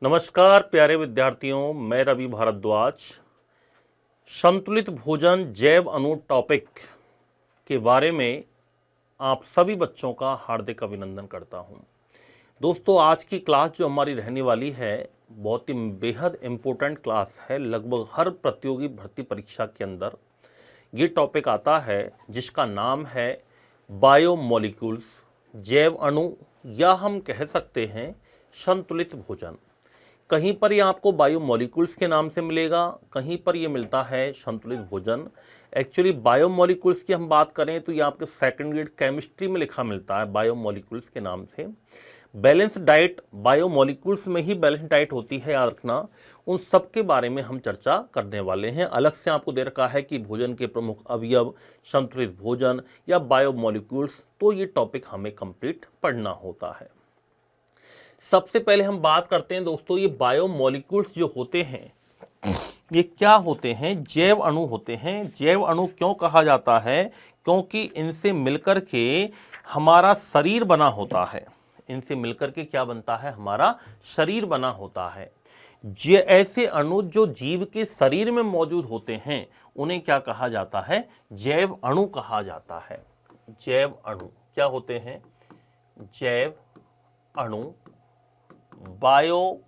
नमस्कार प्यारे विद्यार्थियों, मैं रवि भारद्वाज संतुलित भोजन जैव अणु टॉपिक के बारे में आप सभी बच्चों का हार्दिक अभिनंदन करता हूं। दोस्तों, आज की क्लास जो हमारी रहने वाली है बहुत ही बेहद इम्पोर्टेंट क्लास है। लगभग हर प्रतियोगी भर्ती परीक्षा के अंदर ये टॉपिक आता है जिसका नाम है बायोमोलिक्यूल्स, जैव अणु, या हम कह सकते हैं संतुलित भोजन। कहीं पर ये आपको बायोमोलिक्यूल्स के नाम से मिलेगा, कहीं पर ये मिलता है संतुलित भोजन। एक्चुअली बायोमोलिक्यूल्स की हम बात करें तो ये आपके सेकंड ग्रेड केमिस्ट्री में लिखा मिलता है बायोमोलिक्यूल्स के नाम से। बैलेंस डाइट बायोमोलिक्यूल्स में ही बैलेंस डाइट होती है, याद रखना। उन सब के बारे में हम चर्चा करने वाले हैं। अलग से आपको दे रखा है कि भोजन के प्रमुख अवयव, संतुलित भोजन या बायोमोलिक्यूल्स, तो ये टॉपिक हमें कंप्लीट पढ़ना होता है। सबसे पहले हम बात करते हैं दोस्तों, ये बायोमोलिक्यूल्स जो होते हैं ये क्या होते हैं? जैव अणु होते हैं। जैव अणु क्यों कहा जाता है? क्योंकि इनसे मिलकर के हमारा शरीर बना होता है। इनसे मिलकर के क्या बनता है? हमारा शरीर बना होता है। ऐसे अणु जो जीव के शरीर में मौजूद होते हैं उन्हें क्या कहा जाता है? जैव अणु कहा जाता है। जैव अणु क्या होते हैं? जैव अणु, बायोमोलिक्यूल्स।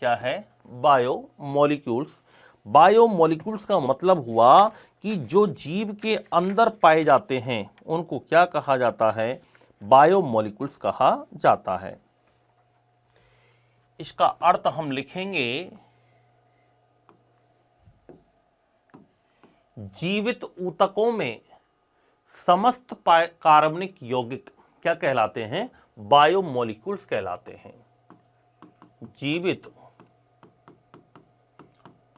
क्या है? बायोमोलिक्यूल्स। बायोमोलिक्यूल्स का मतलब हुआ कि जो जीव के अंदर पाए जाते हैं उनको क्या कहा जाता है? बायोमोलिक्यूल्स कहा जाता है। इसका अर्थ हम लिखेंगे जीवित ऊतकों में समस्त कार्बनिक यौगिक क्या कहलाते हैं? बायोमोलिक्यूल्स कहलाते हैं। जीवित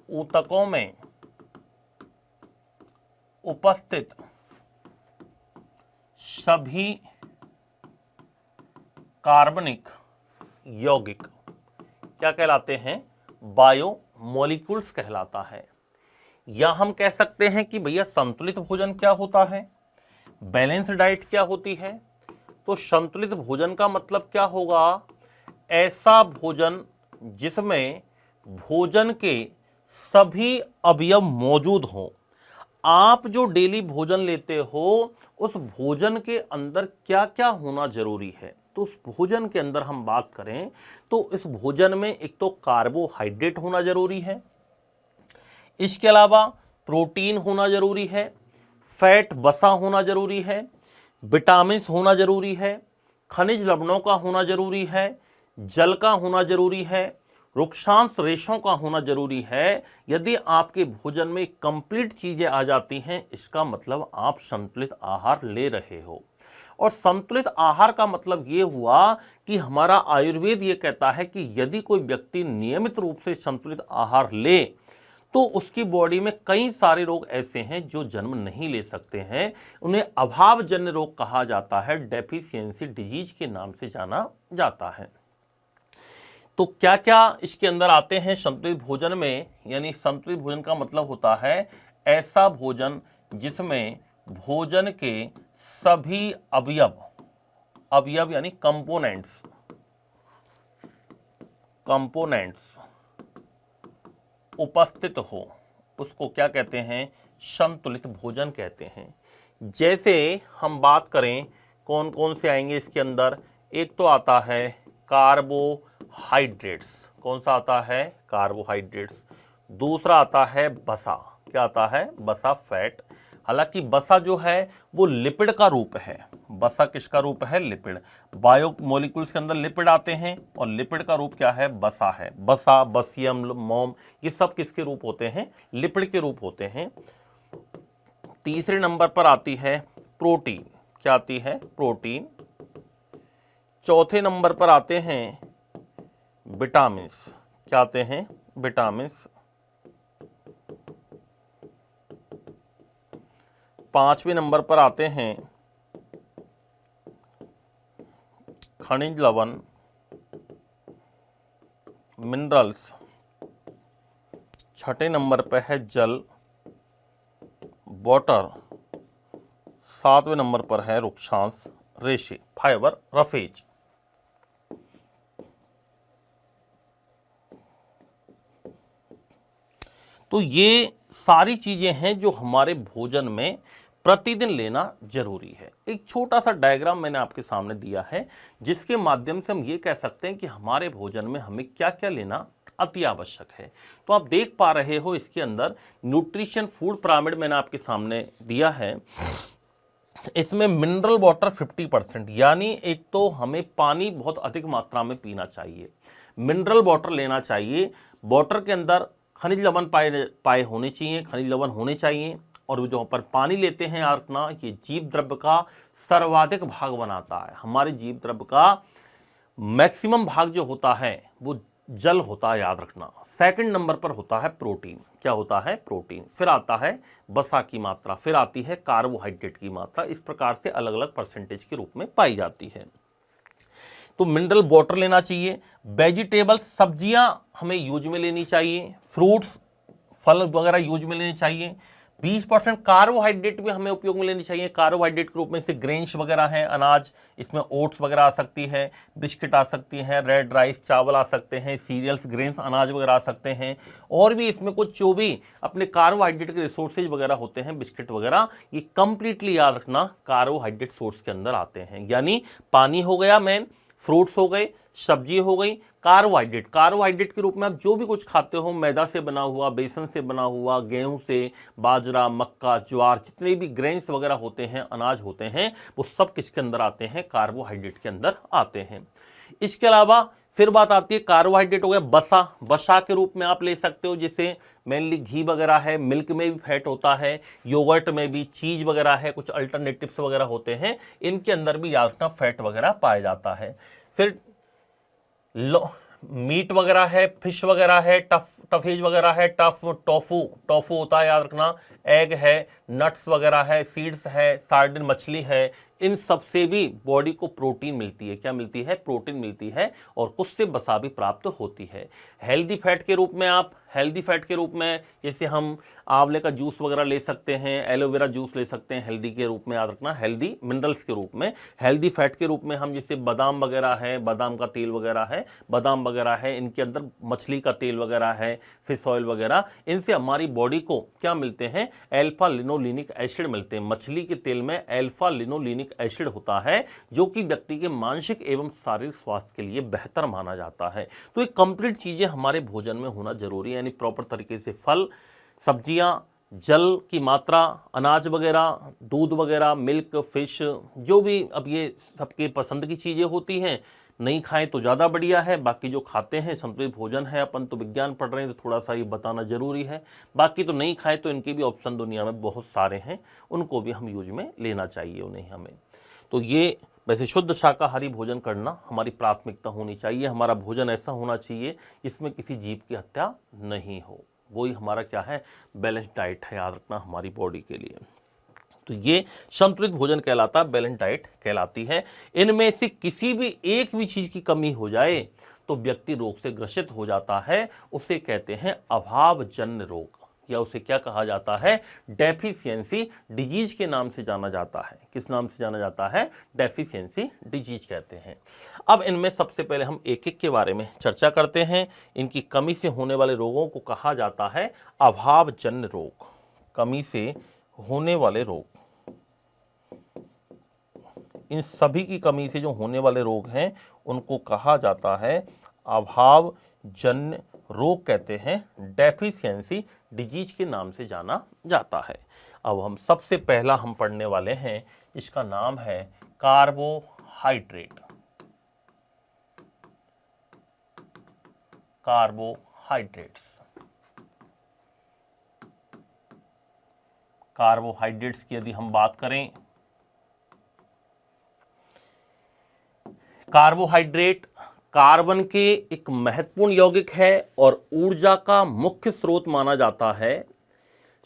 ऊतकों में उपस्थित सभी कार्बनिक यौगिक क्या कहलाते हैं? बायोमोलिक्यूल्स कहलाता है। या हम कह सकते हैं कि भैया संतुलित भोजन क्या होता है, बैलेंस डाइट क्या होती है। तो संतुलित भोजन का मतलब क्या होगा? ऐसा भोजन जिसमें भोजन के सभी अवयव मौजूद हों। आप जो डेली भोजन लेते हो उस भोजन के अंदर क्या क्या होना जरूरी है? तो उस भोजन के अंदर हम बात करें तो इस भोजन में एक तो कार्बोहाइड्रेट होना जरूरी है, इसके अलावा प्रोटीन होना जरूरी है, फैट वसा होना जरूरी है, विटामिन्स होना जरूरी है, खनिज लवणों का होना जरूरी है, जल का होना जरूरी है, रुक्षांश रेशों का होना जरूरी है। यदि आपके भोजन में कंप्लीट चीजें आ जाती हैं इसका मतलब आप संतुलित आहार ले रहे हो। और संतुलित आहार का मतलब ये हुआ कि हमारा आयुर्वेद ये कहता है कि यदि कोई व्यक्ति नियमित रूप से संतुलित आहार ले तो उसकी बॉडी में कई सारे रोग ऐसे हैं जो जन्म नहीं ले सकते हैं। उन्हें अभावजन्य रोग कहा जाता है, डेफिशिएंसी डिजीज के नाम से जाना जाता है। तो क्या क्या इसके अंदर आते हैं संतुलित भोजन में? यानी संतुलित भोजन का मतलब होता है ऐसा भोजन जिसमें भोजन के सभी अवयव यानी कंपोनेंट्स उपस्थित हो, उसको क्या कहते हैं? संतुलित भोजन कहते हैं। जैसे हम बात करें कौन कौन से आएंगे इसके अंदर, एक तो आता है कार्बोहाइड्रेट्स। कौन सा आता है? कार्बोहाइड्रेट्स। दूसरा आता है वसा। क्या आता है? वसा, फैट। हालांकि वसा जो है वो लिपिड का रूप है। वसा किसका रूप है? लिपिड। बायोमोलिक्यूल्स के अंदर लिपिड आते हैं और लिपिड का रूप क्या है? वसा है। वसा, वसीयम, मोम, ये सब किसके रूप होते हैं? लिपिड के रूप होते हैं। तीसरे नंबर पर आती है प्रोटीन। क्या आती है? प्रोटीन। चौथे नंबर पर आते हैं विटामिन्स। क्या आते हैं? विटामिन्स। पांचवें नंबर पर आते हैं खनिज लवण, मिनरल्स। छठे नंबर पर है जल, वाटर। सातवें नंबर पर है रुक्षांश, रेशे, फाइबर, रफेज। तो ये सारी चीज़ें हैं जो हमारे भोजन में प्रतिदिन लेना जरूरी है। एक छोटा सा डायग्राम मैंने आपके सामने दिया है जिसके माध्यम से हम ये कह सकते हैं कि हमारे भोजन में हमें क्या क्या लेना अति आवश्यक है। तो आप देख पा रहे हो इसके अंदर न्यूट्रिशन फूड पिरामिड मैंने आपके सामने दिया है। इसमें मिनरल वाटर 50%, यानी एक तो हमें पानी बहुत अधिक मात्रा में पीना चाहिए, मिनरल वाटर लेना चाहिए। वाटर के अंदर खनिज लवण पाए होने चाहिए, खनिज लवण होने चाहिए। और जो अपन पानी लेते हैं याद रखना, ये जीव द्रव्य का सर्वाधिक भाग बनाता है। हमारे जीव द्रव्य का मैक्सिमम भाग जो होता है वो जल होता है, याद रखना। सेकंड नंबर पर होता है प्रोटीन। क्या होता है? प्रोटीन। फिर आता है वसा की मात्रा, फिर आती है कार्बोहाइड्रेट की मात्रा। इस प्रकार से अलग अलग परसेंटेज के रूप में पाई जाती है। तो मिनरल वाटर लेना चाहिए। वेजिटेबल्स, सब्जियां हमें यूज में लेनी चाहिए। फ्रूट्स, फल वगैरह यूज में लेने चाहिए। 20% कार्बोहाइड्रेट भी हमें उपयोग में लेनी चाहिए। कार्बोहाइड्रेट के रूप में से ग्रेन्स वगैरह हैं, अनाज, इसमें ओट्स वगैरह आ सकती है, बिस्किट आ सकती है, रेड राइस चावल आ सकते हैं, सीरियल्स ग्रेन्स अनाज वगैरह आ सकते हैं। और भी इसमें कुछ जो भी अपने कार्बोहाइड्रेट के रिसोर्सेज वगैरह होते हैं, बिस्किट वगैरह, ये कंप्लीटली याद रखना कार्बोहाइड्रेट सोर्स के अंदर आते हैं। यानी पानी हो गया मेन, फ्रूट्स हो गए, सब्जी हो गई, कार्बोहाइड्रेट। कार्बोहाइड्रेट के रूप में आप जो भी कुछ खाते हो, मैदा से बना हुआ, बेसन से बना हुआ, गेहूं से, बाजरा, मक्का, ज्वार, जितने भी ग्रेन्स वगैरह होते हैं, अनाज होते हैं, वो सब किसके अंदर आते हैं? कार्बोहाइड्रेट के अंदर आते हैं। इसके अलावा फिर बात आती है, कार्बोहाइड्रेट हो गया वसा। वसा के रूप में आप ले सकते हो, जैसे मेनली घी वगैरह है, मिल्क में भी फैट होता है, योगर्ट में भी, चीज वगैरह है, कुछ अल्टरनेटिव्स वगैरह होते हैं, इनके अंदर भी याद रखना फैट वगैरह पाया जाता है। फिर मीट वगैरह है, फिश वगैरह है, टफेज वगैरह है, टोफू होता है, याद रखना। एग है, नट्स वगैरह है, सीड्स है, सार्डिन मछली है, इन सब से भी बॉडी को प्रोटीन मिलती है। क्या मिलती है? प्रोटीन मिलती है। और कुछ से वसा भी प्राप्त होती है। हेल्दी फैट के रूप में आप, हेल्दी फैट के रूप में जैसे हम आंवले का जूस वगैरह ले सकते हैं, एलोवेरा जूस ले सकते हैं, हेल्दी के रूप में, याद रखना, हेल्दी मिनरल्स के रूप में। हेल्दी फैट के रूप में हम जैसे बादाम वगैरह है, बादाम का तेल वगैरह है, बादाम वगैरह है, इनके अंदर मछली का तेल वगैरह है, फिश ऑयल वगैरह, इनसे हमारी बॉडी को क्या मिलते हैं? अल्फा लिनोलेनिक एसिड मिलते हैं। मछली के तेल में अल्फा लिनोलेनिक एसिड होता है, जो कि व्यक्ति के मानसिक एवं शारीरिक स्वास्थ्य के लिए बेहतर माना जाता है। तो ये कंप्लीट चीजें हमारे भोजन में होना जरूरी है, यानी प्रॉपर तरीके से फल, सब्जियां, जल की मात्रा, अनाज वगैरह, दूध वगैरह, मिल्क, फिश, जो भी अब ये सबके पसंद की चीजें होती हैं, नहीं खाएं तो ज़्यादा बढ़िया है। बाकी जो खाते हैं संतुलित भोजन है, अपन तो विज्ञान पढ़ रहे हैं तो थोड़ा सा ये बताना जरूरी है। बाकी तो नहीं खाएं तो इनके भी ऑप्शन दुनिया में बहुत सारे हैं, उनको भी हम यूज में लेना चाहिए उन्हें हमें। तो ये वैसे शुद्ध शाकाहारी भोजन करना हमारी प्राथमिकता होनी चाहिए। हमारा भोजन ऐसा होना चाहिए जिसमें किसी जीव की हत्या नहीं हो। वही हमारा क्या है? बैलेंस डाइट है, याद रखना, हमारी बॉडी के लिए। तो ये संतुलित भोजन कहलाता, बैलेंस डाइट कहलाती है। इनमें से किसी भी एक भी चीज की कमी हो जाए तो व्यक्ति रोग से ग्रसित हो जाता है। उसे कहते हैं अभावजन्य रोग, या उसे क्या कहा जाता है? डेफिशिएंसी डिजीज के नाम से जाना जाता है। किस नाम से जाना जाता है? डेफिशिएंसी डिजीज कहते हैं। अब इनमें सबसे पहले हम एक एक के बारे में चर्चा करते हैं। इनकी कमी से होने वाले रोगों को कहा जाता है अभावजन्य रोग। कमी से होने वाले रोग, इन सभी की कमी से जो होने वाले रोग हैं उनको कहा जाता है अभावजन्य रोग कहते हैं, डेफिशिएंसी डिजीज के नाम से जाना जाता है। अब हम सबसे पहला हम पढ़ने वाले हैं, इसका नाम है कार्बोहाइड्रेट। कार्बोहाइड्रेट्स, कार्बोहाइड्रेट्स की यदि हम बात करें, कार्बोहाइड्रेट कार्बन के एक महत्वपूर्ण यौगिक है और ऊर्जा का मुख्य स्रोत माना जाता है।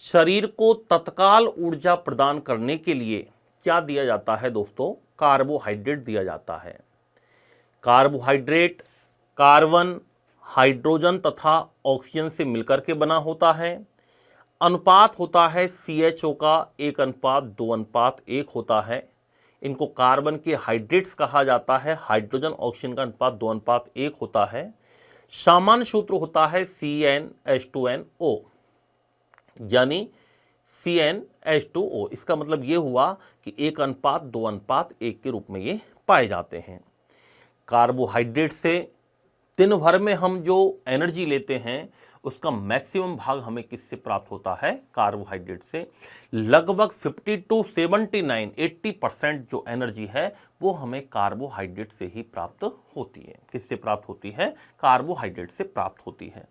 शरीर को तत्काल ऊर्जा प्रदान करने के लिए क्या दिया जाता है दोस्तों? कार्बोहाइड्रेट दिया जाता है। कार्बोहाइड्रेट कार्बन, हाइड्रोजन तथा ऑक्सीजन से मिलकर के बना होता है। अनुपात होता है CHO का 1:2:1 होता है। इनको कार्बन के हाइड्रेट्स कहा जाता है। हाइड्रोजन ऑक्सीजन का अनुपात 2:1 होता है। सामान्य सूत्र होता है CnH2nO। यानी CnH2O। इसका मतलब ये हुआ कि 1:2:1 के रूप में ये पाए जाते हैं। कार्बोहाइड्रेट से दिन भर में हम जो एनर्जी लेते हैं उसका मैक्सिमम भाग हमें किससे प्राप्त होता है? कार्बोहाइड्रेट से। लगभग 50 to 79 80% जो एनर्जी है वो हमें कार्बोहाइड्रेट से ही प्राप्त होती है। किससे प्राप्त होती है? कार्बोहाइड्रेट से प्राप्त होती है।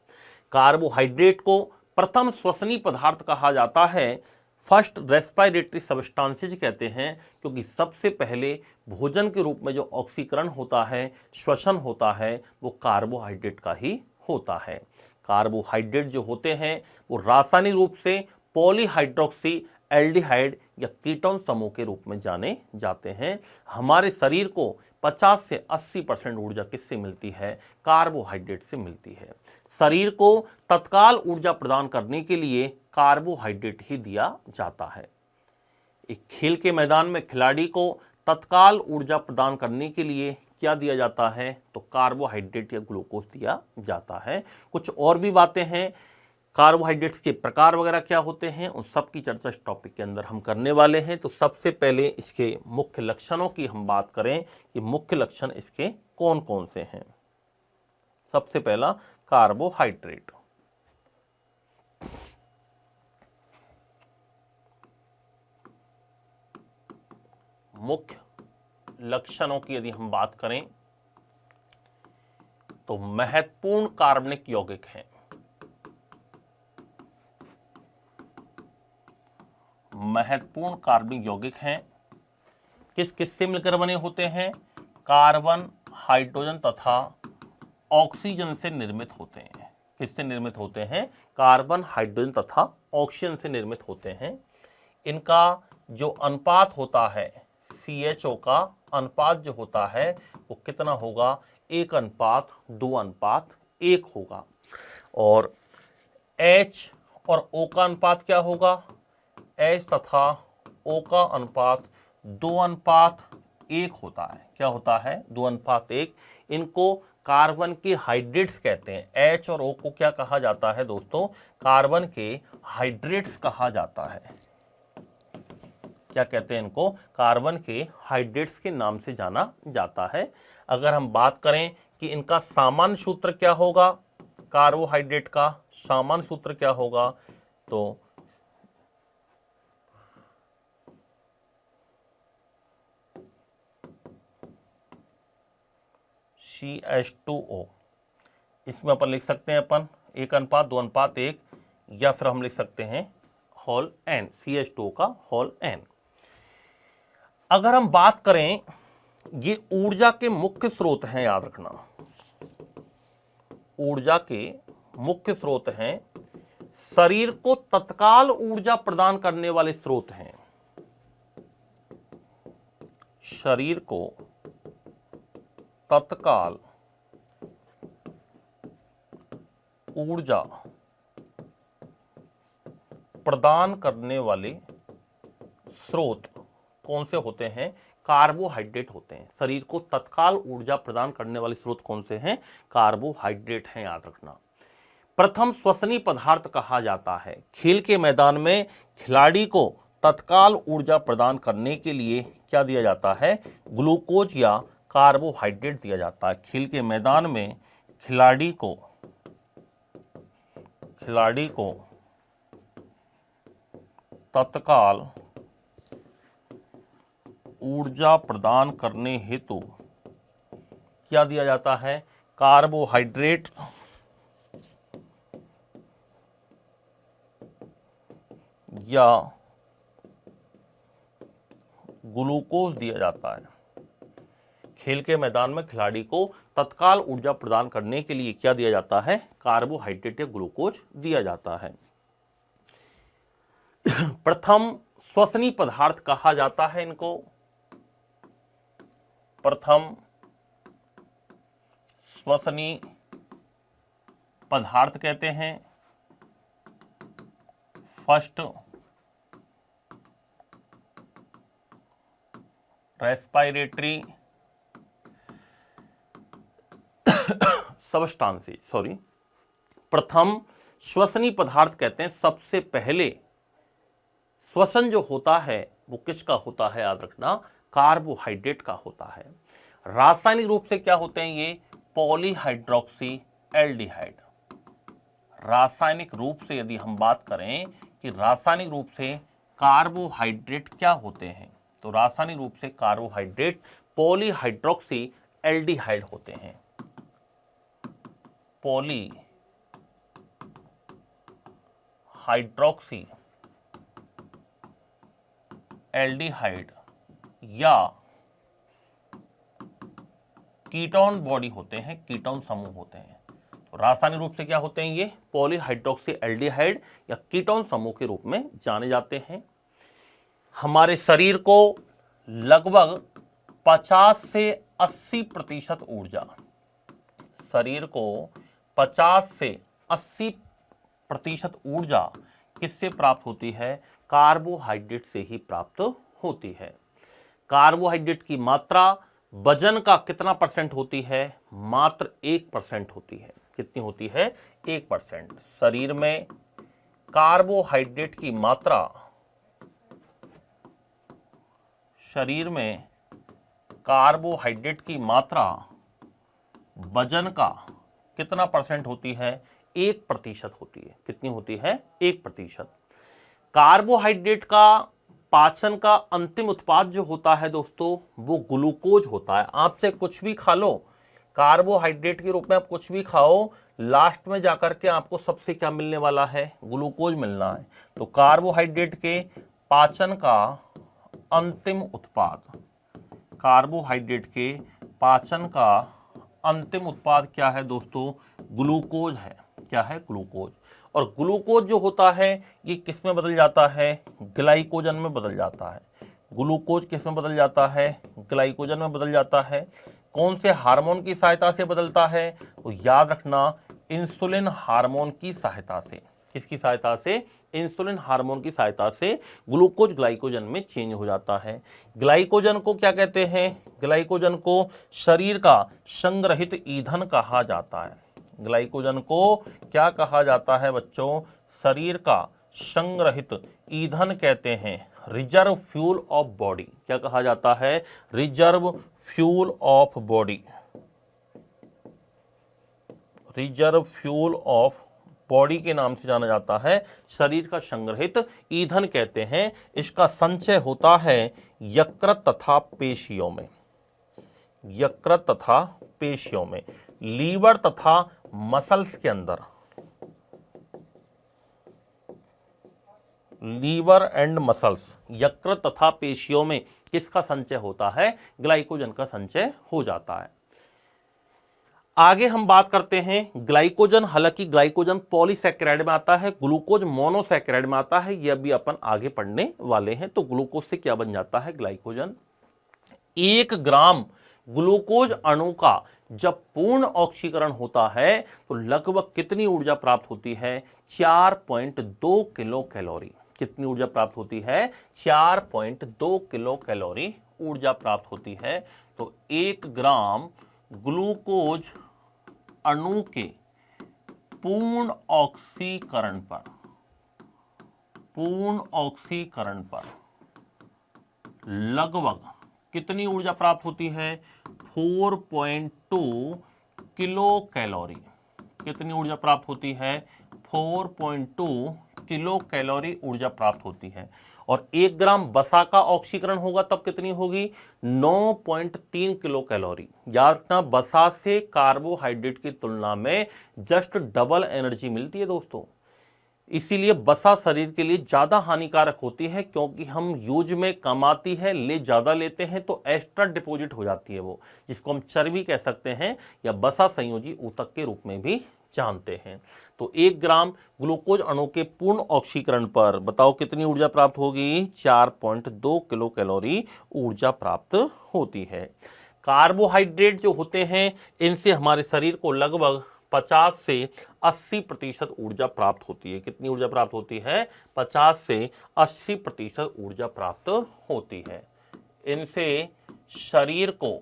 कार्बोहाइड्रेट को प्रथम श्वसनीय पदार्थ कहा जाता है, फर्स्ट रेस्पिरेटरी सब्सटेंसेज कहते हैं, क्योंकि सबसे पहले भोजन के रूप में जो ऑक्सीकरण होता है, श्वसन होता है, वो कार्बोहाइड्रेट का ही होता है। कार्बोहाइड्रेट जो होते हैं वो रासायनिक रूप से पॉलीहाइड्रोक्सी एल्डिहाइड या कीटोन समूह के रूप में जाने जाते हैं। हमारे शरीर को 50 से 80% ऊर्जा किससे मिलती है? कार्बोहाइड्रेट से मिलती है। शरीर को तत्काल ऊर्जा प्रदान करने के लिए कार्बोहाइड्रेट ही दिया जाता है। एक खेल के मैदान में खिलाड़ी को तत्काल ऊर्जा प्रदान करने के लिए क्या दिया जाता है? तो कार्बोहाइड्रेट या ग्लूकोज दिया जाता है। कुछ और भी बातें हैं, कार्बोहाइड्रेट्स के प्रकार वगैरह क्या होते हैं, उन सब की चर्चा इस टॉपिक के अंदर हम करने वाले हैं। तो सबसे पहले इसके मुख्य लक्षणों की हम बात करें कि मुख्य लक्षण इसके कौन कौन से हैं। सबसे पहला कार्बोहाइड्रेट। मुख्य लक्षणों की यदि हम बात करें तो महत्वपूर्ण कार्बनिक यौगिक हैं। महत्वपूर्ण कार्बनिक यौगिक हैं। किस किस से मिलकर बने होते हैं? कार्बन, हाइड्रोजन तथा ऑक्सीजन से निर्मित होते हैं। किससे निर्मित होते हैं? कार्बन, हाइड्रोजन तथा ऑक्सीजन से निर्मित होते हैं। इनका जो अनुपात होता है, CHO का अनुपात जो होता है वो कितना होगा? 1:2:1 होगा। और H और O का अनुपात क्या होगा? H तथा O का अनुपात 2:1 होता है। क्या होता है? 2:1। इनको कार्बन के हाइड्रेट्स कहते हैं। H और O को क्या कहा जाता है दोस्तों? कार्बन के हाइड्रेट्स कहा जाता है। क्या कहते हैं इनको? कार्बन के हाइड्रेट्स के नाम से जाना जाता है। अगर हम बात करें कि इनका सामान्य सूत्र क्या होगा, कार्बोहाइड्रेट का सामान्य सूत्र क्या होगा, तो CH2O। इसमें अपन लिख सकते हैं अपन 1:2:1, या फिर हम लिख सकते हैं होल n, CH2O का होल n। अगर हम बात करें, ये ऊर्जा के मुख्य स्रोत हैं, याद रखना, ऊर्जा के मुख्य स्रोत हैं। शरीर को तत्काल ऊर्जा प्रदान करने वाले स्रोत हैं। शरीर को तत्काल ऊर्जा प्रदान करने वाले स्रोत कौन से होते हैं? कार्बोहाइड्रेट होते हैं। शरीर को तत्काल ऊर्जा प्रदान करने वाले स्रोत कौन से हैं? कार्बोहाइड्रेट हैं, याद रखना। प्रथम श्वसनीय पदार्थ कहा जाता है। खेल के मैदान में खिलाड़ी को तत्काल ऊर्जा प्रदान करने के लिए क्या दिया जाता है? ग्लूकोज या कार्बोहाइड्रेट दिया जाता है। खेल के मैदान में खिलाड़ी को तत्काल ऊर्जा प्रदान करने हेतु क्या दिया जाता है? कार्बोहाइड्रेट या ग्लूकोज दिया जाता है। खेल के मैदान में खिलाड़ी को तत्काल ऊर्जा प्रदान करने के लिए क्या दिया जाता है? कार्बोहाइड्रेट या ग्लूकोज दिया जाता है। प्रथम श्वसनीय पदार्थ कहा जाता है इनको। प्रथम श्वसनीय पदार्थ कहते हैं। फर्स्ट रेस्पिरेटरी सब्सटेंसेस, प्रथम श्वसनीय पदार्थ कहते हैं। सबसे पहले श्वसन जो होता है वो किसका होता है, याद रखना, कार्बोहाइड्रेट का होता है। रासायनिक रूप से क्या होते हैं ये, पॉलीहाइड्रोक्सी एल्डिहाइड। रासायनिक रूप से यदि हम बात करें कि रासायनिक रूप से कार्बोहाइड्रेट क्या होते हैं, तो रासायनिक रूप से कार्बोहाइड्रेट पॉलीहाइड्रोक्सी एल्डिहाइड होते हैं। पॉलीहाइड्रोक्सी एल्डिहाइड या कीटोन बॉडी होते हैं, कीटोन समूह होते हैं। तो रासायनिक रूप से क्या होते हैं ये, पॉलीहाइड्रोक्सी एल्डिहाइड या कीटोन समूह के रूप में जाने जाते हैं। हमारे शरीर को लगभग 50 से 80% ऊर्जा, शरीर को 50 से 80% ऊर्जा किससे प्राप्त होती है, कार्बोहाइड्रेट से ही प्राप्त होती है। कार्बोहाइड्रेट की मात्रा वजन का कितना परसेंट होती है, मात्र 1% होती है। कितनी होती है, 1%। शरीर में कार्बोहाइड्रेट की मात्रा, शरीर में कार्बोहाइड्रेट की मात्रा वजन का कितना परसेंट होती है, 1% होती है। कितनी होती है, 1%। कार्बोहाइड्रेट का पाचन का अंतिम उत्पाद जो होता है दोस्तों, वो ग्लूकोज होता है। आपसे कुछ भी खा लो, कार्बोहाइड्रेट के रूप में आप कुछ भी खाओ, लास्ट में जाकर के आपको सबसे क्या मिलने वाला है, ग्लूकोज मिलना है। तो कार्बोहाइड्रेट के पाचन का अंतिम उत्पाद, कार्बोहाइड्रेट के पाचन का अंतिम उत्पाद क्या है दोस्तों, ग्लूकोज है। क्या है, ग्लूकोज। और ग्लूकोज जो होता है ये किस में बदल जाता है, ग्लाइकोजन में बदल जाता है। ग्लूकोज किस में बदल जाता है, ग्लाइकोजन में बदल जाता है। कौन से हार्मोन की सहायता से बदलता है, तो याद रखना, इंसुलिन हार्मोन की सहायता से। किसकी सहायता से, इंसुलिन हार्मोन की सहायता से ग्लूकोज ग्लाइकोजन में चेंज हो जाता है। ग्लाइकोजन को क्या कहते हैं, ग्लाइकोजन को शरीर का संग्रहित ईंधन कहा जाता है। ग्लाइकोजन को क्या कहा जाता है बच्चों, शरीर का संग्रहित ईंधन कहते हैं, रिजर्व फ्यूल ऑफ बॉडी। क्या कहा जाता है, reserve fuel of body. Reserve fuel of body के नाम से जाना जाता है, शरीर का संग्रहित ईंधन कहते हैं। इसका संचय होता है यकृत तथा पेशियों में, यकृत तथा पेशियों में, लीवर तथा मसल्स के अंदर, लीवर एंड मसल्स, यकृत तथा पेशियों में किसका संचय होता है, ग्लाइकोजन का संचय हो जाता है। आगे हम बात करते हैं ग्लाइकोजन। हालांकि ग्लाइकोजन पॉलीसैकेराइड में आता है, ग्लूकोज मोनोसैकेराइड में आता है, यह भी अपन आगे पढ़ने वाले हैं। तो ग्लूकोज से क्या बन जाता है, ग्लाइकोजन। 1 ग्राम ग्लूकोज अणु का जब पूर्ण ऑक्सीकरण होता है तो लगभग कितनी ऊर्जा प्राप्त होती है, 4.2 किलो कैलोरी। कितनी ऊर्जा प्राप्त होती है, 4.2 किलो कैलोरी ऊर्जा प्राप्त होती है। तो 1 ग्राम ग्लूकोज अणु के पूर्ण ऑक्सीकरण पर, पूर्ण ऑक्सीकरण पर लगभग कितनी ऊर्जा प्राप्त होती है, 4.2 किलो कैलोरी। कितनी ऊर्जा प्राप्त होती है, 4.2 किलो कैलोरी ऊर्जा प्राप्त होती है। और 1 ग्राम वसा का ऑक्सीकरण होगा तब कितनी होगी, 9.3 किलो कैलोरी। याद रखना, वसा से कार्बोहाइड्रेट की तुलना में जस्ट डबल एनर्जी मिलती है दोस्तों। इसीलिए वसा शरीर के लिए ज्यादा हानिकारक होती है, क्योंकि हम यूज में कम आती है, ले ज्यादा लेते हैं तो एक्स्ट्रा डिपॉजिट हो जाती है वो, जिसको हम चर्बी कह सकते हैं या वसा संयोजी ऊतक के रूप में भी जानते हैं। तो 1 ग्राम ग्लूकोज अणु के पूर्ण ऑक्सीकरण पर बताओ कितनी ऊर्जा प्राप्त होगी, 4.2 किलो कैलोरी ऊर्जा प्राप्त होती है। कार्बोहाइड्रेट जो होते हैं इनसे हमारे शरीर को लगभग 50 से 80% ऊर्जा प्राप्त होती है। कितनी ऊर्जा प्राप्त होती है, 50 से 80% ऊर्जा प्राप्त होती है। इनसे शरीर को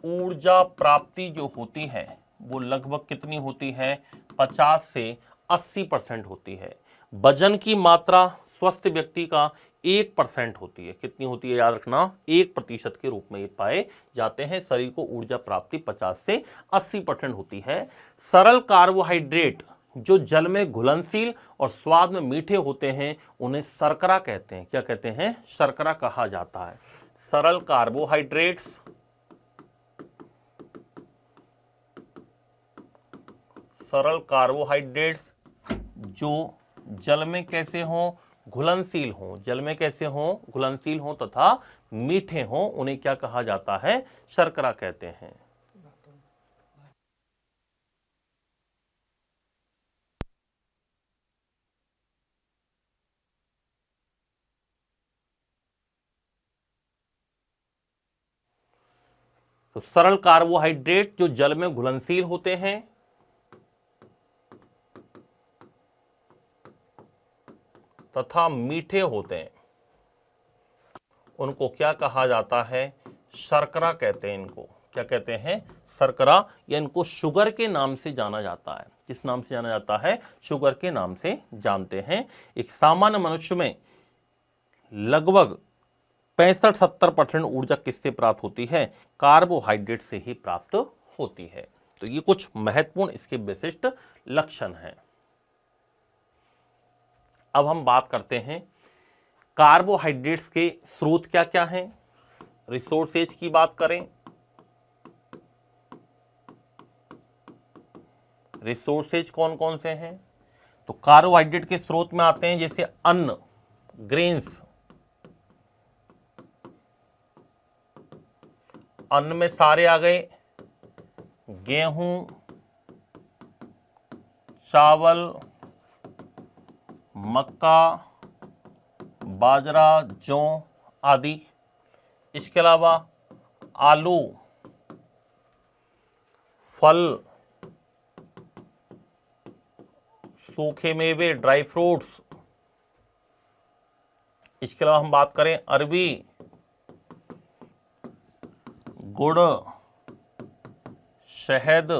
ऊर्जा प्राप्ति जो होती है वो लगभग कितनी होती है, 50 से 80% होती है। वजन की मात्रा स्वस्थ व्यक्ति का 1% होती है। कितनी होती है, याद रखना, 1% के रूप में ये पाए जाते हैं। शरीर को ऊर्जा प्राप्ति 50 से 80% होती है। सरल कार्बोहाइड्रेट जो जल में घुलनशील और स्वाद में मीठे होते हैं उन्हें शर्करा कहते हैं। क्या कहते हैं, शर्करा कहा जाता है। सरल कार्बोहाइड्रेट्स जो जल में कैसे हों, घुलनशील हों, जल में कैसे हों, घुलनशील हों तथा मीठे हों, उन्हें क्या कहा जाता है, शर्करा कहते हैं। तो सरल कार्बोहाइड्रेट जो जल में घुलनशील होते हैं तथा मीठे होते हैं उनको क्या कहा जाता है, शर्करा कहते हैं। इनको क्या कहते हैं, शर्करा, या इनको शुगर के नाम से जाना जाता है। किस नाम से जाना जाता है, शुगर के नाम से जानते हैं। एक सामान्य मनुष्य में लगभग 65-70% ऊर्जा किससे प्राप्त होती है, कार्बोहाइड्रेट से ही प्राप्त होती है। तो ये कुछ महत्वपूर्ण इसके विशिष्ट लक्षण हैं। अब हम बात करते हैं कार्बोहाइड्रेट्स के स्रोत क्या क्या हैं। रिसोर्सेज की बात करें, रिसोर्सेज कौन कौन से हैं, तो कार्बोहाइड्रेट के स्रोत में आते हैं जैसे अन्न, ग्रेन्स, अन्न में सारे आ गए, गेहूं, चावल, मक्का, बाजरा, जौ आदि। इसके अलावा आलू, फल, सूखे मेवे, ड्राई फ्रूट्स। इसके अलावा हम बात करें अरबी, गुड़, शहद,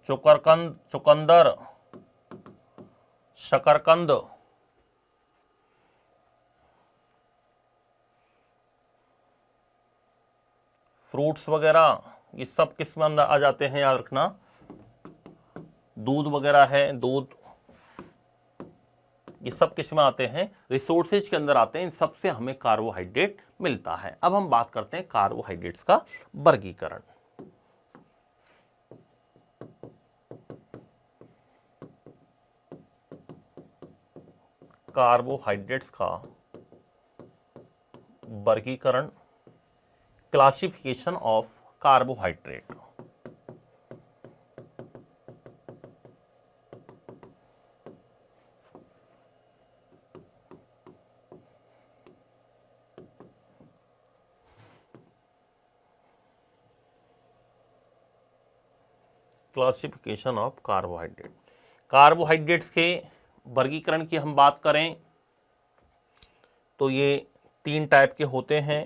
चुकंदर, शकरकंद, फ्रूट्स वगैरह, ये सब किस में आ जाते हैं, याद रखना। दूध वगैरह है, दूध, ये सब किस में आते हैं, रिसोर्सेज के अंदर आते हैं। इन सब से हमें कार्बोहाइड्रेट मिलता है। अब हम बात करते हैं कार्बोहाइड्रेट्स का वर्गीकरण। कार्बोहाइड्रेट्स का वर्गीकरण, classification of carbohydrate. Classification of carbohydrate. Carbohydrates के वर्गीकरण की हम बात करें तो ये 3 टाइप के होते हैं।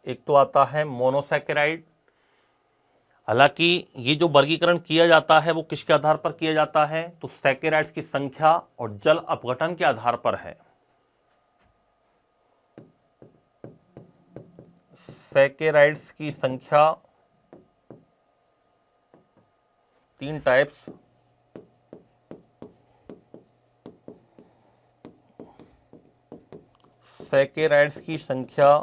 एक तो आता है मोनोसैकेराइड। हालांकि ये जो वर्गीकरण किया जाता है वो किसके आधार पर किया जाता है, तो सैकेराइड्स की संख्या और जल अपघटन के आधार पर है। सैकेराइड्स की संख्या 3 टाइप्स, सैकेराइड्स की संख्या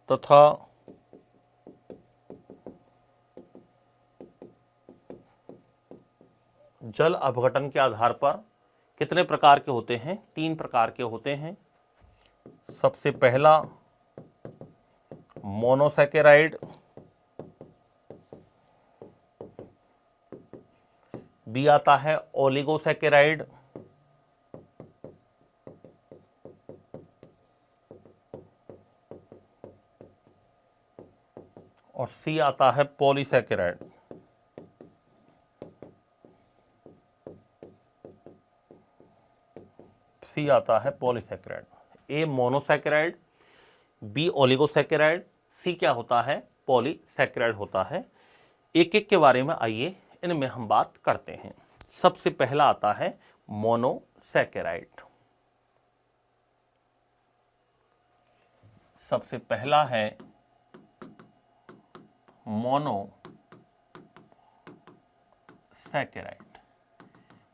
तथा जल अपघटन के आधार पर कितने प्रकार के होते हैं, 3 प्रकार के होते हैं। सबसे पहला मोनोसैकेराइड, बी आता है ओलिगोसैकेराइड, और सी आता है पॉलीसैकेराइड। सी आता है पॉलीसैकेराइड। ए मोनोसैकेराइड, बी ओलिगोसैकेराइड, सी क्या होता है पॉलीसैकेराइड होता है। एक एक के बारे में आइए इनमें हम बात करते हैं। सबसे पहला आता है मोनोसैकेराइड। सबसे पहला है मोनोसैकेराइड।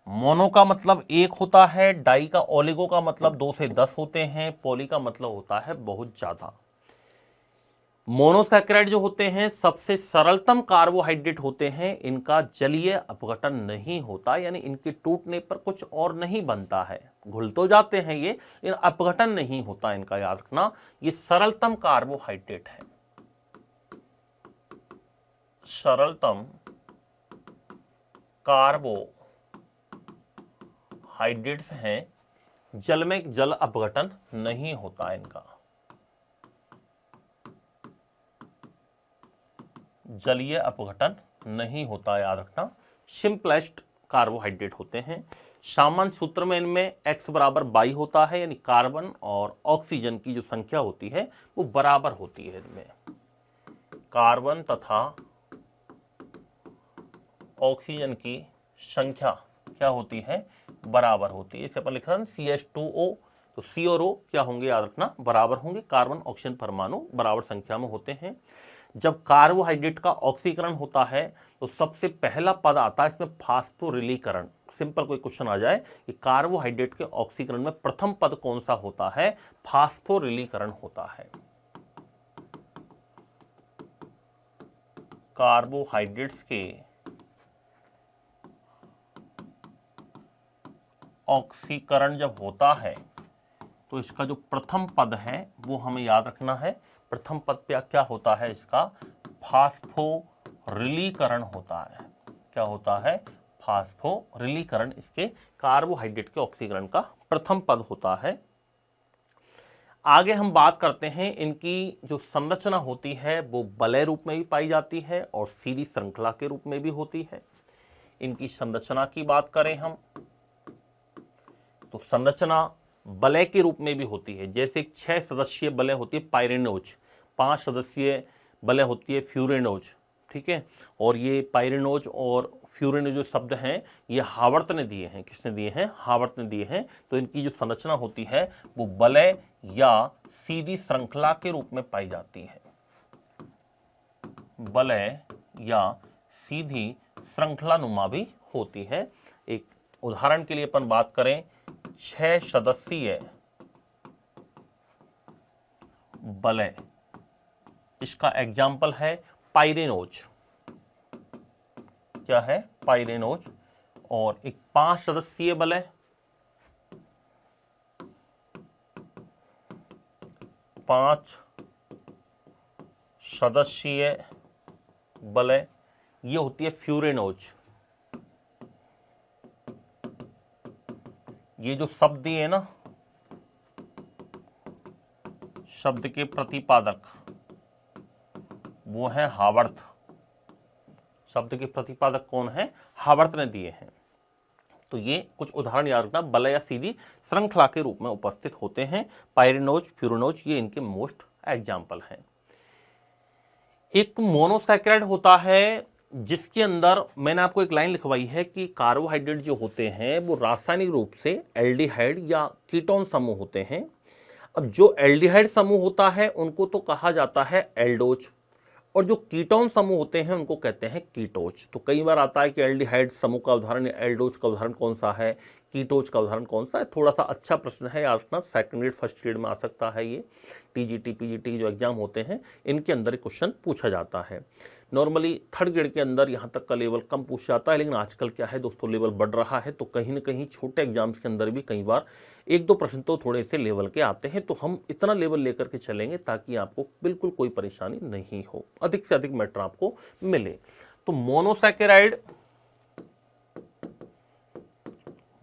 मोनो का मतलब एक होता है, डाई का ओलिगो का मतलब 2 से 10 होते हैं, पॉली का मतलब होता है बहुत ज्यादा। मोनोसैकेराइड जो होते हैं सबसे सरलतम कार्बोहाइड्रेट होते हैं, इनका जलीय अपघटन नहीं होता, यानी इनके टूटने पर कुछ और नहीं बनता है, घुल तो जाते हैं ये, इन अपघटन नहीं होता इनका, याद रखना। ये सरलतम कार्बोहाइड्रेट है, सरलतम कार्बोहाइड्रेट्स हैं, जल में जल अपघटन नहीं होता इनका, जलीय अपघटन नहीं होता, याद रखना। सिंपलेस्ट कार्बोहाइड्रेट होते हैं। सामान्य सूत्र में इनमें x बराबर बाई होता है, यानी कार्बन और ऑक्सीजन की जो संख्या होती है वो बराबर होती है। इनमें कार्बन तथा ऑक्सीजन की संख्या क्या होती है बराबर होती है। इसे अपन लिख रहे हैं CH2O, तो C और O क्या होंगे याद रखना बराबर होंगे, कार्बन ऑक्सीजन परमाणु बराबर संख्या में होते हैं। जब कार्बोहाइड्रेट का ऑक्सीकरण होता है तो सबसे पहला पद आता है इसमें फास्फोरिलीकरण। सिंपल कोई क्वेश्चन आ जाए कि कार्बोहाइड्रेट के ऑक्सीकरण में प्रथम पद कौन सा होता है, फास्फोरिलीकरण होता है। कार्बोहाइड्रेट्स के ऑक्सीकरण जब होता है तो इसका जो प्रथम पद है वो हमें याद रखना है। प्रथम पद पे क्या होता है, इसका फास्फोरिलीकरण होता है। क्या होता है, फास्फोरिलीकरण इसके कार्बोहाइड्रेट के ऑक्सीकरण का प्रथम पद होता है। आगे हम बात करते हैं, इनकी जो संरचना होती है वो बलय रूप में भी पाई जाती है और सीधी श्रृंखला के रूप में भी होती है। इनकी संरचना की बात करें हम तो संरचना बलय के रूप में भी होती है। जैसे 6 सदस्यीय बलय होती है पाइरेनोज, 5 सदस्यीय बलय होती है फ्यूरेनोज, ठीक है। और ये पाइरेनोज और फ्यूरेनोज जो शब्द हैं ये हावर्त ने दिए हैं। किसने दिए हैं, हावर्त ने दिए हैं। तो इनकी जो संरचना होती है वो बलय या सीधी श्रृंखला के रूप में पाई जाती है, बलय या सीधी श्रृंखला नुमा भी होती है। एक उदाहरण के लिए अपन बात करें, 6 सदस्यीय बलय, इसका एग्जाम्पल है पाइरेनोज। क्या है, पाइरेनोज। और एक 5 सदस्यीय बलय, 5 सदस्यीय बलय ये होती है फ्यूरेनोज। ये जो शब्द दिए ना, शब्द के प्रतिपादक वो है हावर्त। शब्द के प्रतिपादक कौन है, हावर्त ने दिए हैं। तो ये कुछ उदाहरण याद रखना, बलय या सीधी श्रृंखला के रूप में उपस्थित होते हैं। पाइरेनोज, फ्यूरेनोज ये इनके मोस्ट एग्जाम्पल हैं। एक मोनोसैकेराइड होता है जिसके अंदर मैंने आपको एक लाइन लिखवाई है कि कार्बोहाइड्रेट जो होते हैं वो रासायनिक रूप से एल्डिहाइड या कीटोन समूह होते हैं। अब जो एल्डिहाइड समूह होता है उनको तो कहा जाता है एल्डोज, और जो कीटोन समूह होते हैं उनको कहते हैं कीटोज। तो कई बार आता है कि एल्डिहाइड समूह का उदाहरण, एल्डोज का उदाहरण कौन सा है, कीटोज का उदाहरण कौन सा है। थोड़ा सा अच्छा प्रश्न है, याद रखना, सेकंड ग्रेड फर्स्ट ग्रेड में आ सकता है। ये टीजीटी पीजीटी जो एग्जाम होते हैं इनके अंदर क्वेश्चन पूछा जाता है। नॉर्मली थर्ड ग्रेड के अंदर यहाँ तक का लेवल कम पूछ जाता है, लेकिन आजकल क्या है दोस्तों, लेवल बढ़ रहा है, तो कहीं ना कहीं छोटे एग्जाम्स के अंदर भी कई बार 1-2 प्रश्न तो थोड़े से लेवल के आते हैं। तो हम इतना लेवल लेकर के चलेंगे ताकि आपको बिल्कुल कोई परेशानी नहीं हो, अधिक से अधिक मैटर आपको मिले। तो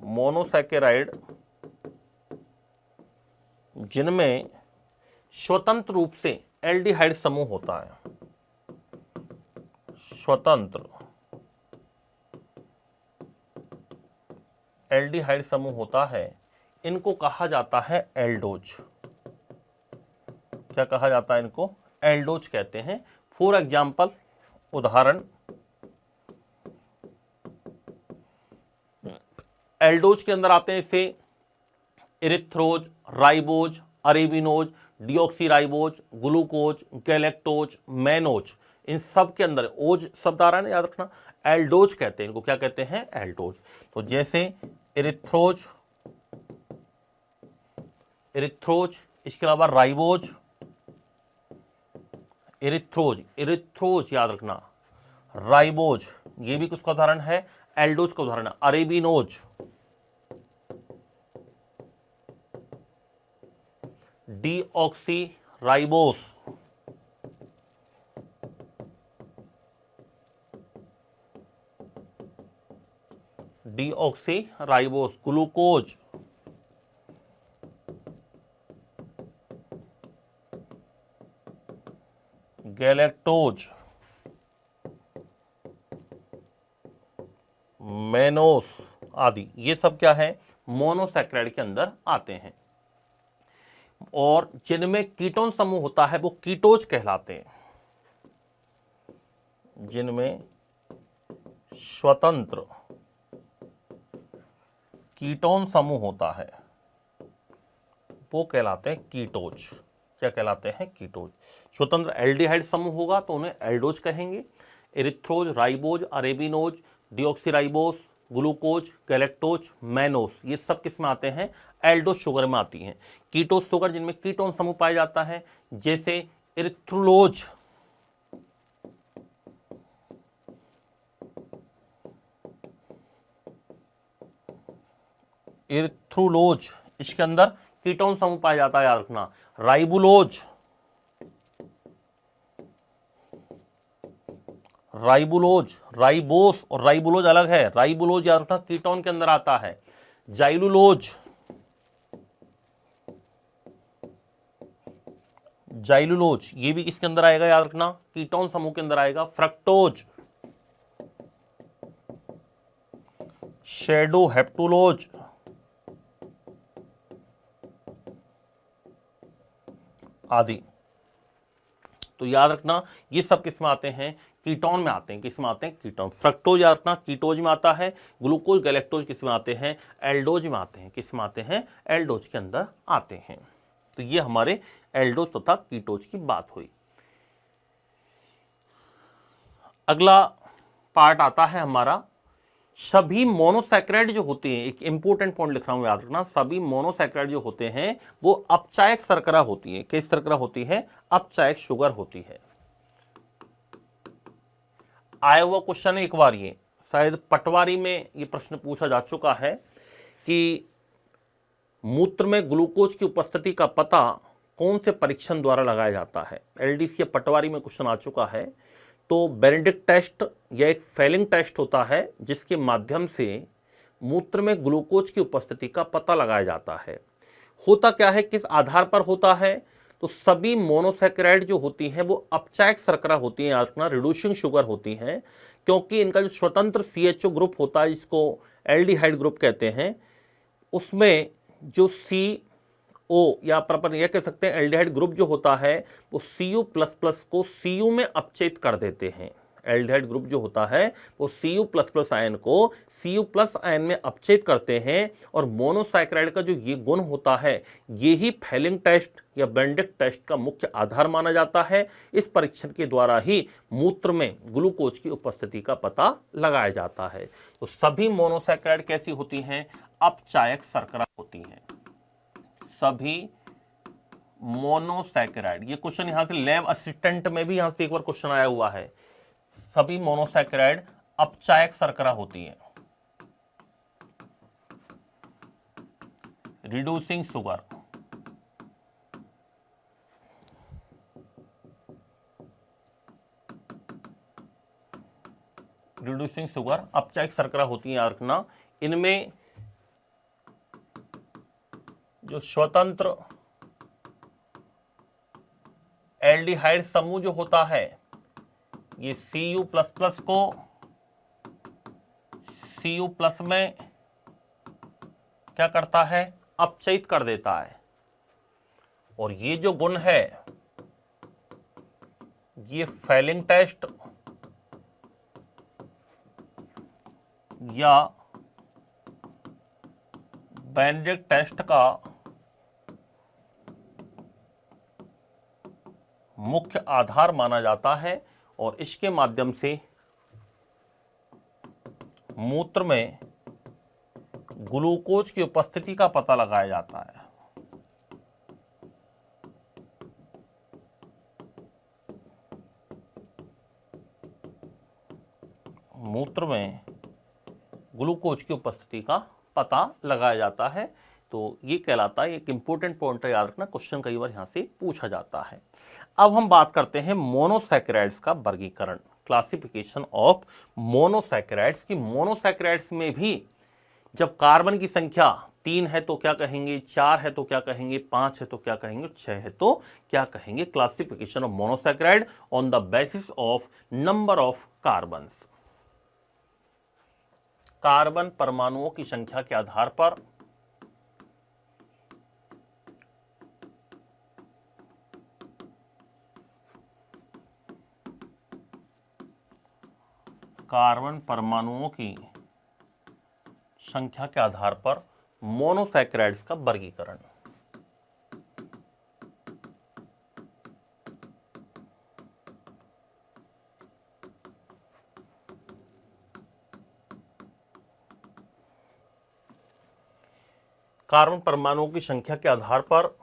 मोनोसैकेराइड जिनमें स्वतंत्र रूप से एल्डिहाइड समूह होता है, स्वतंत्र एल्डिहाइड समूह होता है, इनको कहा जाता है एल्डोज। क्या कहा जाता है इनको? एल्डोज कहते हैं। फॉर एग्जाम्पल, उदाहरण, एल्डोज के अंदर आते हैं इसे erythrose, ribose, arabinose, deoxyribose, glucose, galactose, mannose, इन सब के अंदर ओज शब्द आ रहा है ना, याद रखना। एल्डोज कहते हैं इनको। क्या कहते हैं? एल्डोज। तो जैसे इरिथ्रोज, इसके अलावा राइबोज, इरिथ्रोज याद रखना, राइबोज, ये भी किसका उदाहरण है? एल्डोज का उदाहरण है। अरेबिनोज, डीऑक्सीराइबोस, ग्लूकोज, गैलेक्टोज, मेनोस आदि, ये सब क्या है? मोनोसैकराइड के अंदर आते हैं। और जिनमें कीटोन समूह होता है वो कीटोज कहलाते हैं। जिनमें स्वतंत्र कीटोन समूह होता है वो कहलाते हैं कीटोज। क्या कहलाते हैं? कीटोज। स्वतंत्र एल्डिहाइड समूह होगा तो उन्हें एल्डोज कहेंगे। Erythrose, ribose, arabinose, deoxyribose, glucose, galactose, mannose, ये सब किस में आते हैं? एल्डोज शुगर में आती हैं। कीटोज शुगर जिनमें कीटोन समूह पाया जाता है, जैसे इरिथ्रोलोज, इसके अंदर कीटोन समूह पाया जाता है, याद रखना। राइबुलोज, राइबोस और राइबुलोज अलग है। राइबुलोज याद रखना कीटोन के अंदर आता है। जाइलुलोज, ये भी किसके अंदर आएगा? याद रखना कीटोन समूह के अंदर आएगा। फ्रक्टोज, शेडो हेप्टुलोज आदि। तो याद रखना ये सब किस में आते हैं? कीटोन में आते हैं। किस में आते हैं? कीटोन। फ्रक्टोज याद रखना कीटोज में आता है। ग्लूकोज, गैलेक्टोज किस में आते हैं? एल्डोज में आते हैं। किस में आते हैं? एल्डोज के अंदर आते हैं। तो ये हमारे एल्डोज तथा कीटोज की बात हुई। अगला पार्ट आता है हमारा, सभी मोनोसैकराइड जो होते हैं, एक इंपॉर्टेंट पॉइंट लिख रहा हूं, याद रखना, सभी मोनोसैकराइड जो होते हैं वो अपचायक शर्करा होती है। किस शर्करा होती है? अपचायक शुगर होती है। आया हुआ क्वेश्चन है एक बार, ये शायद पटवारी में ये प्रश्न पूछा जा चुका है कि मूत्र में ग्लूकोज की उपस्थिति का पता कौन से परीक्षण द्वारा लगाया जाता है? एलडीसी या पटवारी में क्वेश्चन आ चुका है। तो बेनेडिक्ट टेस्ट या एक फेलिंग टेस्ट होता है जिसके माध्यम से मूत्र में ग्लूकोज की उपस्थिति का पता लगाया जाता है। होता क्या है, किस आधार पर होता है? तो सभी मोनोसैकराइड जो होती हैं वो अपचायक शर्करा होती हैं, याद, रिड्यूसिंग शुगर होती हैं, क्योंकि इनका जो स्वतंत्र CHO ग्रुप होता है जिसको एल्डिहाइड ग्रुप कहते हैं, उसमें जो CO या अपन यह कह सकते हैं एल्डिहाइड ग्रुप जो होता है वो Cu++ को Cu में अपचयित कर देते हैं। एल्डिहाइड ग्रुप जो होता है वो Cu++ आयन को Cu+ आयन में अपचयित करते हैं। और मोनोसैकराइड का जो ये गुण होता है ये ही फेलिंग टेस्ट या बेनेडिक्ट टेस्ट का मुख्य आधार माना जाता है। इस परीक्षण के द्वारा ही मूत्र में ग्लूकोज की उपस्थिति का पता लगाया जाता है। तो सभी मोनोसैकराइड कैसी होती हैं? अपचायक शर्करा होती हैं। सभी मोनोसैकराइड, ये क्वेश्चन यहां से लैब असिस्टेंट में भी यहां से एक बार क्वेश्चन आया हुआ है। सभी मोनोसैकराइड अपचायक शर्करा होती है। रिड्यूसिंग शुगर, अपचायक शर्करा होती है, याद रखना। इनमें जो स्वतंत्र एल्डिहाइड समूह जो होता है ये Cu++ को Cu+ में क्या करता है? अपचयित कर देता है। और ये जो गुण है ये फेलिंग टेस्ट या बेनेडिक्ट टेस्ट का मुख्य आधार माना जाता है और इसके माध्यम से मूत्र में ग्लूकोज की उपस्थिति का पता लगाया जाता है। मूत्र में ग्लूकोज की उपस्थिति का पता लगाया जाता है। तो ये कहलाता है, एक इंपॉर्टेंट पॉइंट याद रखना, क्वेश्चन कई बार यहां से पूछा जाता है। अब हम बात करते हैं मोनोसैकेराइड्स का वर्गीकरण, क्लासिफिकेशन ऑफ मोनोसैकेराइड्स। की मोनोसैकेराइड्स में भी जब कार्बन की संख्या 3 है तो क्या कहेंगे, 4 है तो क्या कहेंगे, 5 है तो क्या कहेंगे, 6 है तो क्या कहेंगे। Classification of monosaccharide on the basis of number of carbons. Carbon परमाणुओं की संख्या के आधार पर कार्बन परमाणुओं की संख्या के आधार पर मोनोसैकेराइड्स का वर्गीकरण। कार्बन परमाणुओं की संख्या के आधार पर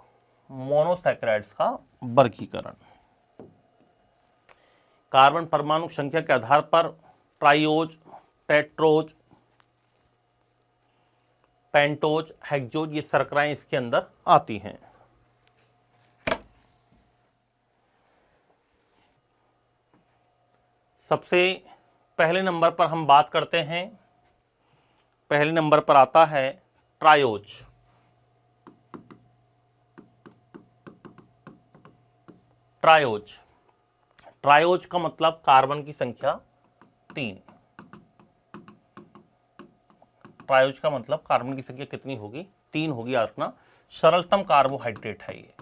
मोनोसैकेराइड्स का वर्गीकरण। कार्बन परमाणु संख्या के आधार पर ट्राइओज, टेट्रोज, पेंटोज, हेक्सोज ये शर्कराएं इसके अंदर आती हैं। सबसे पहले नंबर पर हम बात करते हैं, पहले नंबर पर आता है ट्राइओज। ट्राइओज, ट्राइओज का मतलब कार्बन की संख्या 3। ट्राइओज का मतलब कार्बन की संख्या कितनी होगी, 3 होगी। याद रखना, सरलतम कार्बोहाइड्रेट है ये।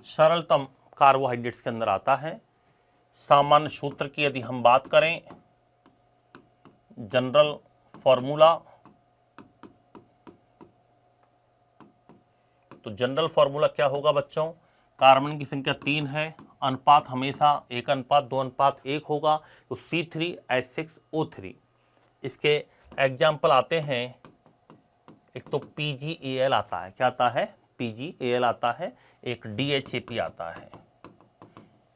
सरलतम कार्बोहाइड्रेट्स के अंदर आता है। सामान्य सूत्र की यदि हम बात करें, जनरल फॉर्मूला, तो जनरल फॉर्मूला क्या होगा बच्चों, कार्बन की संख्या 3 है, अनुपात हमेशा 1:2:1 होगा, तो C3H6O3। इसके एग्जाम्पल आते हैं, एक तो PgAl आता है, क्या आता है, PgAl आता है, एक DHAP आता है।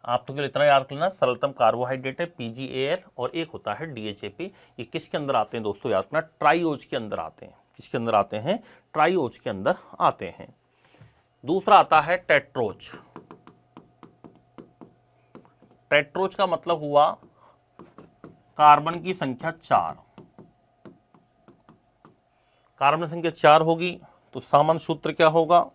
आप तो केवल इतना याद रखना, सरलतम कार्बोहाइड्रेट है PgAl और एक होता है DHAP। ये किसके अंदर आते हैं दोस्तों, याद रखना, ट्राइओज के अंदर आते हैं। किसके अंदर आते हैं, ट्राइओज के अंदर आते हैं। दूसरा आता है टेट्रोज। टेट्रोज का मतलब हुआ कार्बन की संख्या 4। कार्बन संख्या 4 होगी तो सामान्य सूत्र क्या होगा,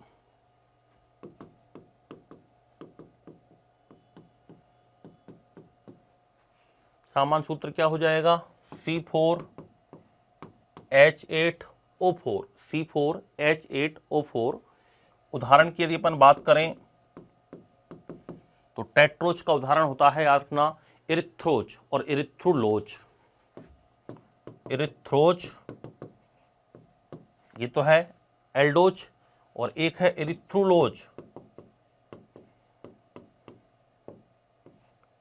सामान्य सूत्र क्या हो जाएगा, C4H8O4। C4H8O4। उदाहरण की यदि अपन बात करें तो टेट्रोज का उदाहरण होता है, याद रखना, इरिथ्रोज और इरिथ्रुलोज। इरिथ्रोज ये तो है एल्डोज और एक है इरिथ्रुलोज।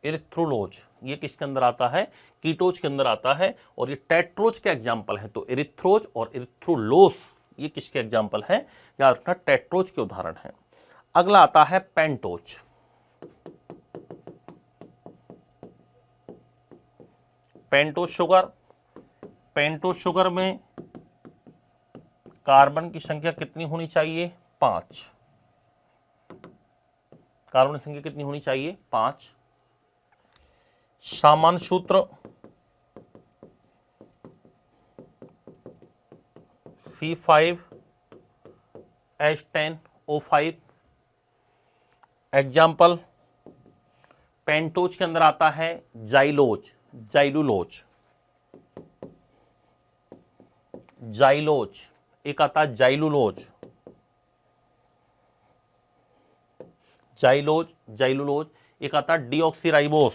इरिथ्रुलोज ये किसके अंदर आता है, कीटोज के अंदर आता है। और ये टेट्रोज के एग्जाम्पल है, तो इरिथ्रोज और इरिथ्रुलोस ये किसके एग्जाम्पल है, याद रखना, टेट्रोज के उदाहरण है। अगला आता है pentose. Pentose sugar, pentose sugar में कार्बन की संख्या कितनी होनी चाहिए, 5। कार्बन की संख्या कितनी होनी चाहिए, 5। सामान्य सूत्र C5H10O5। एग्जाम्पल, पेंटोज के अंदर आता है जाइलोज, जाइलुलोज, जाइलोज, एक आता है जाइलुलोज, जाइलोज, जाइलुलोज, एक आता है डीऑक्सीराइबोस,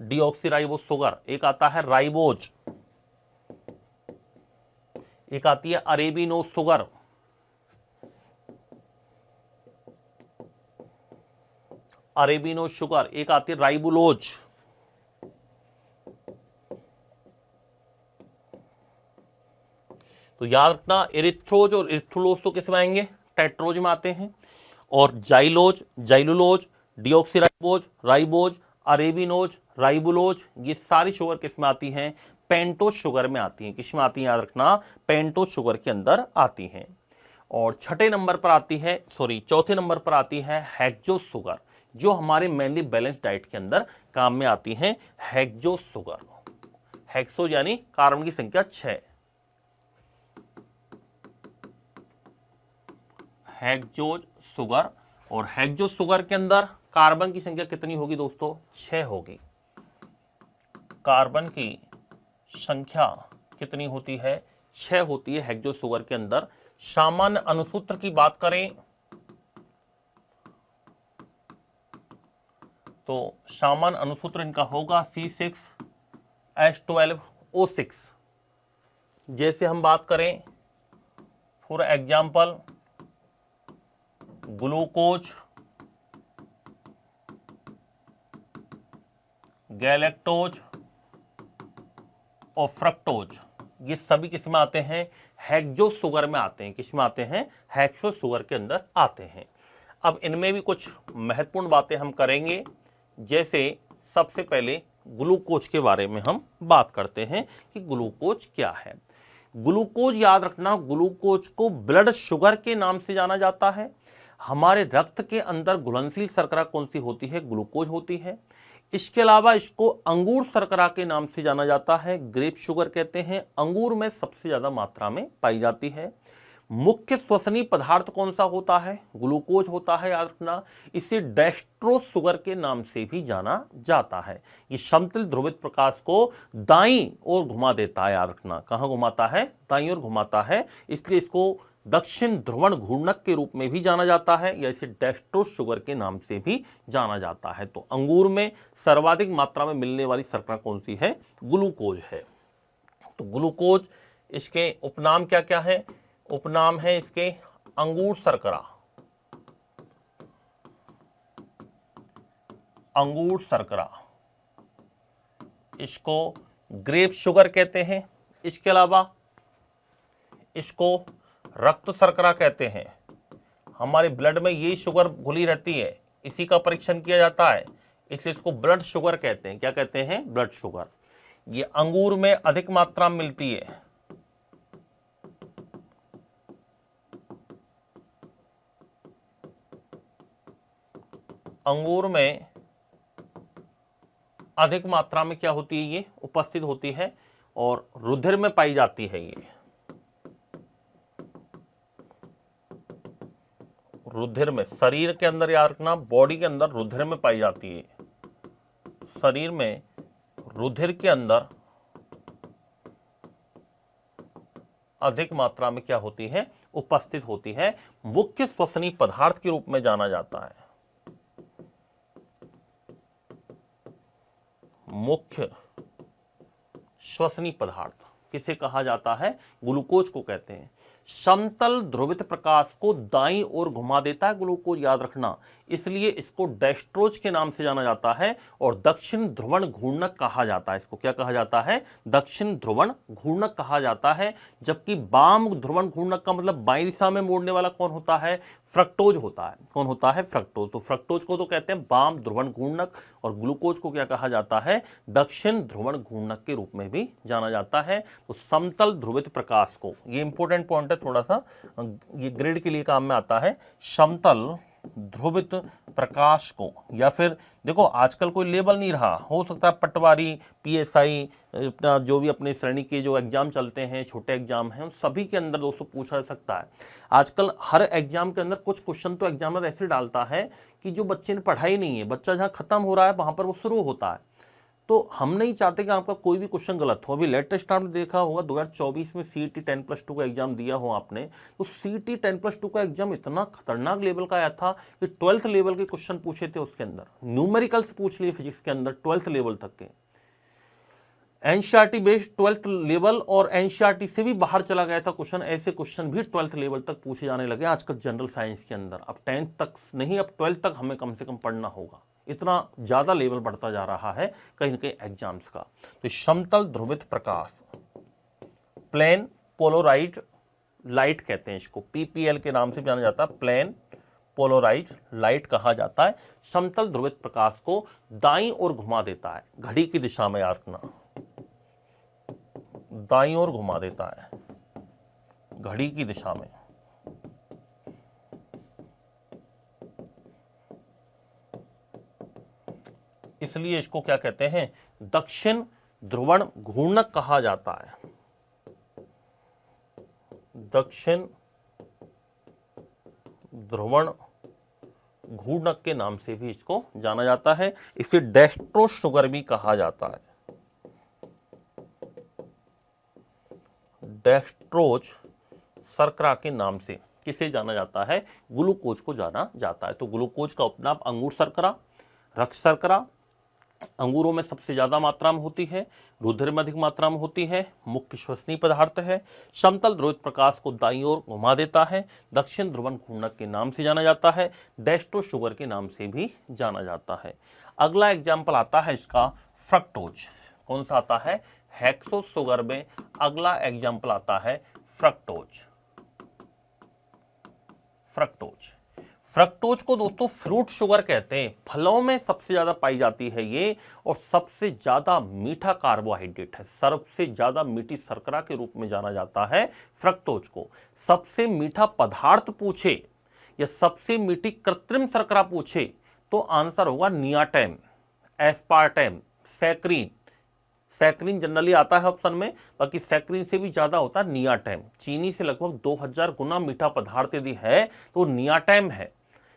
डीऑक्सीराइबोस शुगर, एक आता है राइबोज, एक आती है अरेबिनोज शुगर, अरेबिनोज शुगर, एक आती है राइबुलोज, तो याद रखना एरिथ्रोज और इरिथ्रोलोज तो किस में आएंगे, टेट्रोज में आते हैं, और xylose, xylulose, deoxyribose, ribose, arabinose, ribulose, ये सारी शुगर किस में आती हैं, पेंटोज शुगर में आती हैं। किस में आती हैं, याद रखना पेंटोज शुगर के अंदर आती हैं। और छठे नंबर पर आती है, चौथे नंबर पर आती है हेक्सोज शुगर, जो हमारे मेनली बैलेंस डाइट के अंदर काम में आती है। हेक्सोज शुगर, हेक्सोज यानी कार्बन की संख्या 6, हेक्सोज शुगर, और हेक्सोज शुगर के अंदर कार्बन की संख्या कितनी होगी दोस्तों, 6 होगी। कार्बन की संख्या कितनी होती है, 6 होती है हेक्सोज शुगर के अंदर। सामान्य अनुसूत्र की बात करें तो सामान्य अनुसूत्र इनका होगा C6H12O6। जैसे हम बात करें फॉर एग्जाम्पल ग्लूकोज, गैलेक्टोज और फ्रक्टोज, ये सभी किस में आते हैं, हेक्सोज शुगर में आते हैं। किस में आते हैं, हेक्सोज शुगर के अंदर आते हैं। अब इनमें भी कुछ महत्वपूर्ण बातें हम करेंगे। जैसे सबसे पहले ग्लूकोज के बारे में हम बात करते हैं कि ग्लूकोज क्या है। ग्लूकोज याद रखना, ग्लूकोज को ब्लड शुगर के नाम से जाना जाता है। हमारे रक्त के अंदर घुलनशील शर्करा कौन सी होती है, ग्लूकोज होती है। इसके अलावा इसको अंगूर शर्करा के नाम से जाना जाता है, ग्रेप शुगर कहते हैं। अंगूर में सबसे ज्यादा मात्रा में पाई जाती है। मुख्य श्वसनीय पदार्थ कौन सा होता है, ग्लूकोज होता है, याद रखना। इसे डेक्स्ट्रोज शुगर के नाम से भी जाना जाता है। ये समतल ध्रुवित प्रकाश को दाईं ओर घुमा देता है, याद रखना। कहां घुमाता है, दाईं ओर घुमाता है, इसलिए इसको दक्षिण ध्रुवण घूर्णक के रूप में भी जाना जाता है, या इसे डेक्स्ट्रोज शुगर के नाम से भी जाना जाता है। तो अंगूर में सर्वाधिक मात्रा में मिलने वाली शर्करा कौन सी है, ग्लूकोज है। तो ग्लूकोज, इसके उपनाम क्या क्या है, उपनाम है इसके अंगूर शर्करा, अंगूर शर्करा, इसको ग्रेप शुगर कहते हैं। इसके अलावा इसको रक्त शर्करा कहते हैं। हमारे ब्लड में ये शुगर घुली रहती है, इसी का परीक्षण किया जाता है, इसलिए इसको ब्लड शुगर कहते हैं। क्या कहते हैं, ब्लड शुगर। ये अंगूर में अधिक मात्रा में मिलती है। अंगूर में अधिक मात्रा में क्या होती है, ये उपस्थित होती है, और रुधिर में पाई जाती है। ये रुधिर में, शरीर के अंदर याद रखना, बॉडी के अंदर रुधिर में पाई जाती है। शरीर में रुधिर के अंदर अधिक मात्रा में क्या होती है, उपस्थित होती है। मुख्य श्वसनीय पदार्थ के रूप में जाना जाता है। मुख्य श्वसनीय पदार्थ किसे कहा जाता है, ग्लूकोज को कहते हैं। समतल ध्रुवित प्रकाश को दाईं ओर घुमा देता है ग्लूकोज, याद रखना, इसलिए इसको डेक्स्ट्रोज के नाम से जाना जाता है। और दक्षिण ध्रुवण घूर्णक कहा जाता है। इसको क्या कहा जाता है, दक्षिण ध्रुवण घूर्णक कहा जाता है। जबकि वाम ध्रुवण घूर्णक का मतलब बाईं दिशा में मोड़ने वाला कौन होता है, फ्रक्टोज होता है। कौन होता है, फ्रक्टोज। तो फ्रक्टोज को तो कहते हैं वाम ध्रुवण घूर्णक, और ग्लूकोज को क्या कहा जाता है, दक्षिण ध्रुवण घूर्णक के रूप में भी जाना जाता है। तो समतल ध्रुवित प्रकाश को, ये इंपॉर्टेंट पॉइंट है थोड़ा सा, ये ग्रेड के लिए काम में आता है। समतल ध्रुवित प्रकाश को, या फिर देखो आजकल कोई लेबल नहीं रहा, हो सकता है पटवारी, पीएसआई, अपना जो भी अपने श्रेणी के जो एग्जाम चलते हैं, छोटे एग्जाम हैं, उन सभी के अंदर दोस्तों पूछा जा सकता है। आजकल हर एग्जाम के अंदर कुछ क्वेश्चन तो एग्जामिनर ऐसे डालता है कि जो बच्चे ने पढ़ाई नहीं है, बच्चा जहाँ खत्म हो रहा है वहां पर वो शुरू होता है। तो हम नहीं चाहते कि आपका कोई भी क्वेश्चन गलत हो। अभी लेटेस्ट आपने देखा होगा 2024 में सीईटी 10+2 का एग्जाम दिया हो आपने, तो सीईटी 10+2 का एग्जाम इतना खतरनाक लेवल का आया था कि 12th लेवल के क्वेश्चन पूछे थे उसके अंदर, न्यूमेरिकल्स पूछ लिए फिजिक्स के अंदर 12th लेवल तक के, एनसीईआरटी बेस्ड 12th लेवल, और एनसीईआरटी से भी बाहर चला गया था क्वेश्चन। ऐसे क्वेश्चन भी 12th लेवल तक पूछे जाने लगे आजकल जनरल साइंस के अंदर। अब 10th तक नहीं, अब 12th तक हमें कम से कम पढ़ना होगा, इतना ज़्यादा लेवल बढ़ता जा रहा है कहीं ना कहीं एग्जाम्स का। तो समतल ध्रुवित प्रकाश, प्लेन पोलराइज्ड लाइट कहते हैं इसको, पीपीएल के नाम से जाना जाता है, प्लेन पोलराइज्ड लाइट कहा जाता है। समतल ध्रुवित प्रकाश को दाईं ओर घुमा देता है, घड़ी की दिशा में याद रखना, दाईं ओर घुमा देता है, घड़ी की दिशा में। इसलिए इसको क्या कहते हैं, दक्षिण ध्रुवण घूर्णक कहा जाता है, दक्षिण ध्रुवण घूर्णक के नाम से भी इसको जाना जाता है। इसे डेक्स्ट्रोज शुगर भी कहा जाता है, डेक्स्ट्रोज शर्करा के नाम से किसे जाना जाता है, ग्लूकोज को जाना जाता है। तो ग्लूकोज का उपनाम अंगूर शर्करा, रक्त शर्करा, अंगूरों में सबसे ज्यादा मात्रा में होती है, रुधिर में अधिक मात्रा में होती है, मुख्य श्वसनीय पदार्थ है, समतल ध्रुवित प्रकाश को दाईं ओर घुमा देता है, दक्षिण ध्रुवण घूर्णक के नाम से जाना जाता है, डेक्स्ट्रोज शुगर के नाम से भी जाना जाता है। अगला एग्जाम्पल आता है इसका फ्रक्टोज। कौन सा आता है, हेक्सोज शुगर में अगला एग्जाम्पल आता है फ्रक्टोज। फ्रक्टोज, फ्रक्टोज को दोस्तों फ्रूट शुगर कहते हैं, फलों में सबसे ज्यादा पाई जाती है ये, और सबसे ज्यादा मीठा कार्बोहाइड्रेट है, सबसे ज्यादा मीठी शर्करा के रूप में जाना जाता है फ्रक्टोज को। सबसे मीठा पदार्थ पूछे या सबसे मीठी कृत्रिम शर्करा पूछे तो आंसर होगा नियाटेम, एस्पार्टेम, सैक्रीन। सैक्रीन जनरली आता है ऑप्शन में, बाकी सैक्रीन से भी ज्यादा होता है नियाटेम। चीनी से लगभग 2000 गुना मीठा पदार्थ यदि है तो नियाटेम है,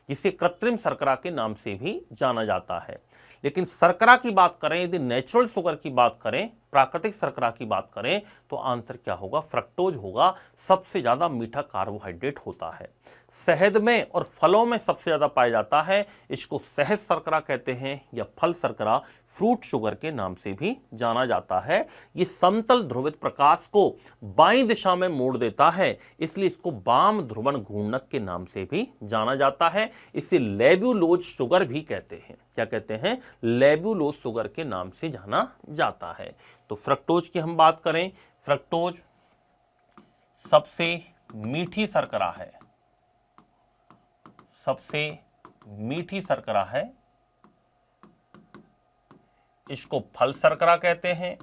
जिसे कृत्रिम शर्करा के नाम से भी जाना जाता है। लेकिन शर्करा की बात करें, यदि नेचुरल शुगर की बात करें, प्राकृतिक शर्करा की बात करें, तो आंसर क्या होगा, फ्रक्टोज होगा। सबसे ज्यादा मीठा कार्बोहाइड्रेट होता है, शहद में और फलों में सबसे ज्यादा पाया जाता है। इसको शहद शर्करा कहते हैं या फल शर्करा, फ्रूट शुगर के नाम से भी जाना जाता है। ये समतल ध्रुवित प्रकाश को बाईं दिशा में मोड़ देता है, इसलिए इसको वाम ध्रुवण घूर्णक के नाम से भी जाना जाता है। इसे लेब्यूलोज शुगर भी कहते हैं। क्या कहते हैं, लेब्यूलोज शुगर के नाम से जाना जाता है। तो फ्रक्टोज की हम बात करें, फ्रक्टोज सबसे मीठी शर्करा है, सबसे मीठी शर्करा है। इसको फल शर्करा कहते हैं,